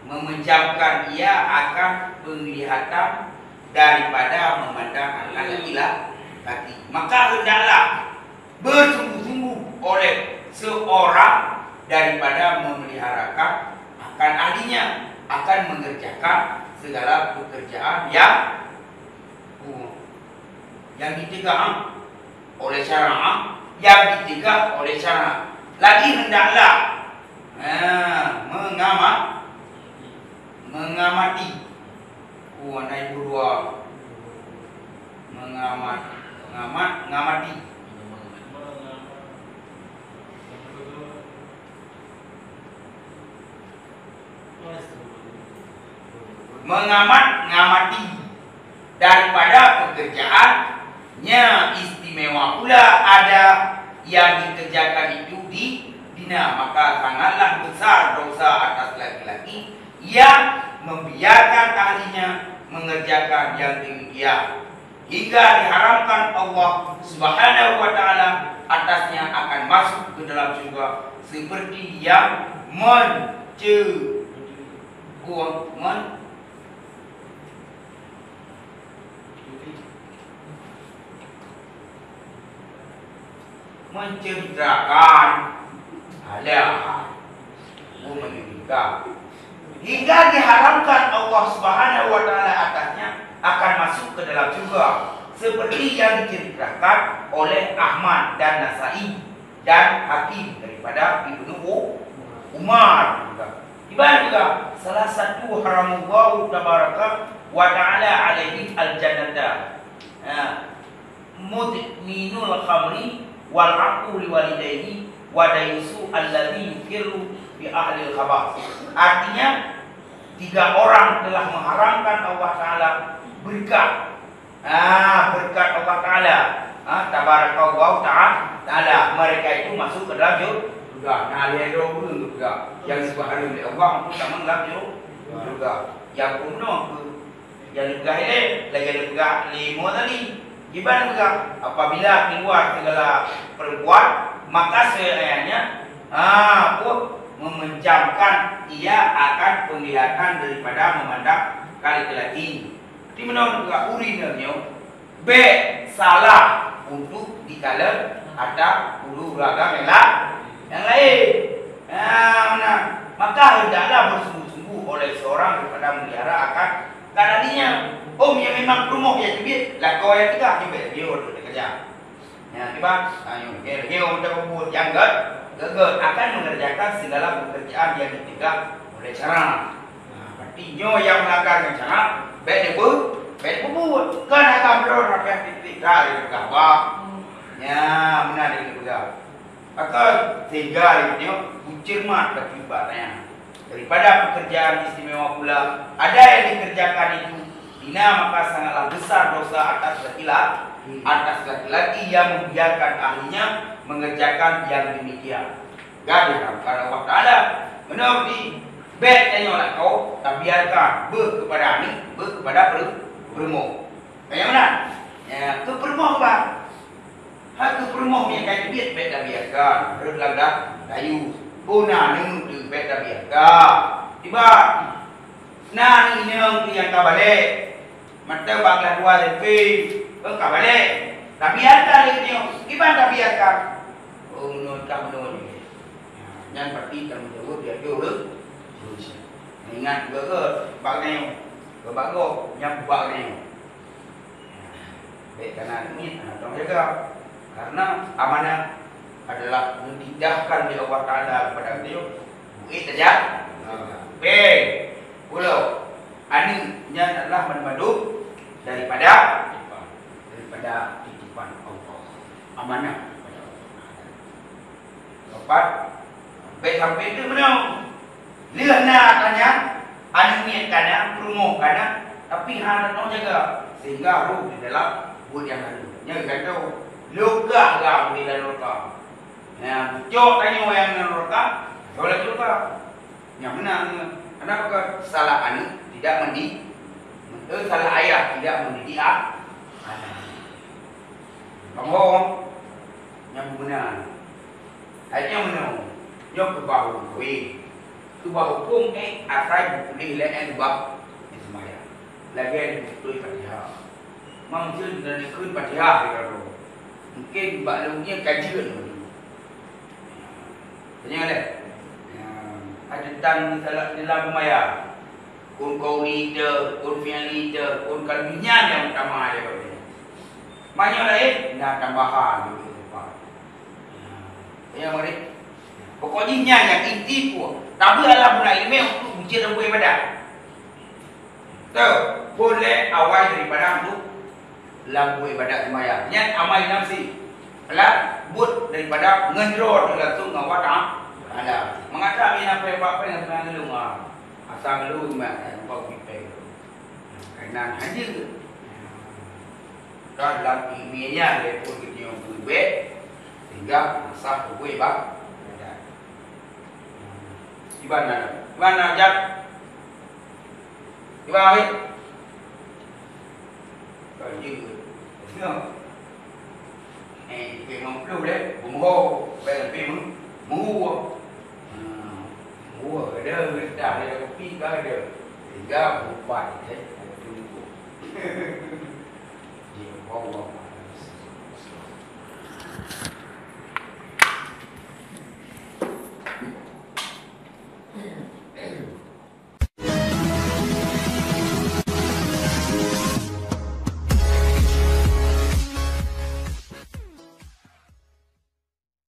memejamkan ia akan penglihatan daripada memandang al-ilah laki. Maka hendaklah bersungguh-sungguh oleh seorang daripada memeliharakan akan ahlinya, akan mengerjakan segala pekerjaan yang ditegak oleh syara', yang ditegak oleh syara'. Lagi hendaklah mengamati warna ibu dua mengamati mengamati daripada pekerjaannya. Istimewa pula ada yang dikerjakan itu di dina, maka sangatlah besar dosa atas laki-laki yang membiarkan ahlinya mengerjakan yang demikian hingga diharamkan Allah Subhanahu wa taala atasnya akan masuk ke dalam surga seperti yang menceritakan hingga diharamkan Allah Subhanahu wa taala atasnya akan masuk ke dalam surga seperti yang diceritakan oleh Ahmad dan Nasai dan Hakim daripada Ibnu Umar. Ibarat juga salah satu haramullahu tabaraka wa taala alaihi al-jannata mudminul khamri wal aqu liwalidayhi wa dayusu alladhi yukiru bi ahli al-khabas. Artinya 3 orang telah mengharamkan Allah taala berkat berkat Allah taala tabarakallahu taala mereka itu masuk ke dalam surga. Nah dia dua juga yang subhanahu oleh Allah pun sama dalam surga. Yang kuno yang lebih lagi lebih lima tadi gimana juga apabila keluar segala perempuan maka seayahnya Memenjamkan ia akan penglihatan daripada memandang kali lagi. Di mana juga urinnya salah untuk dikala ada ulu raga yang lain. Maka hendaklah bersungguh-sungguh oleh seorang daripada melihara akan kadadinya. Yang memang rumah yang cubit lah kau yang tiga cubit dia untuk kerja. Tiba, dia untuk buat yang gagal akan mengerjakan segala pekerjaan yang ditinggal oleh cara. Berarti yang melanggar cara, baik dia buat. Kan akan berorang yang titik dari berkabak. Benar dia juga. Maka sehingga dia cermat akibatnya. Daripada pekerjaan istimewa pula, ada yang dikerjakan itu dina maka sangatlah besar dosa atas laki-laki yang membiarkan ahlinya mengerjakan yang demikian. Gaduh kalau Allah Taala menabi bet tanya kau tak biarkan kepada ni kepada permo. Yang mana? Ke permo bang. Ke permo yang kait biat bet tak biarkan. Relagak kayu. Bona nemu tu bet tak biarkan. Tiba nah ni yang kabale. Mata bangla dua lebih kabale. Tak biarkan dia. Iban tak biarkan. Menurut kamu yang berarti kamu jawab dia jauh. Ingat juga bagainya, kebago yang bagainya. Baik karena ini tolong jaga. Karena amanah adalah mentidakkan di Allah Taala kepada dia. Buat saja. Baik. Pulau. Ini adalah menuduh daripada titipan Allah. Amanah. Lepas baik sampai itu benar. Lihat tanya, anu niat kana, promo kana, tapi hal nak jaga sehingga roh di dalam buat yang ada. Nya kata luka lah di dalam luka. Cok tanya yang dalam luka, boleh luka. Yang benar, kenapa salah anu tidak salah ayah tidak mendidik anak. Bohong, yang benar. Hanya benar. Yang kebahu kuih. Tubuh hukum asal boleh lain buat semaya. Lagi betul Fatihah. Mungkin dari kun Fatihah dia mungkin balunya kajian. Tanya leh. Ada tang dalam maya. Kun kau leader, kun fian leader, kun kalbinya yang utama dia berarti. Banyak lain nak tambahan dulu. Yang mana? Pokoknya yang inti pun tapi alam guna ilmu untuk ujian dan buat ibadat. So, boleh awal daripada untuk lampu ibadat semaya. Yang amal nafsi. Alah, buat daripada ngendrot langsung ngawat ada. Mengatakan ini apa yang senang ngelung asal ngelung bau pipeng. Kainan haji ke? Kalau dalam ilmiahnya dia pun kita yang buat sehingga asal buat ibadat. Mana jap? Di bawah ni. Kalau juga, tengok. Memang perlu deh. Bumbu, bayar murah. Murah ada, dah ada kopi dah ada. Tiga buat deh. Tunggu. Dia bawa.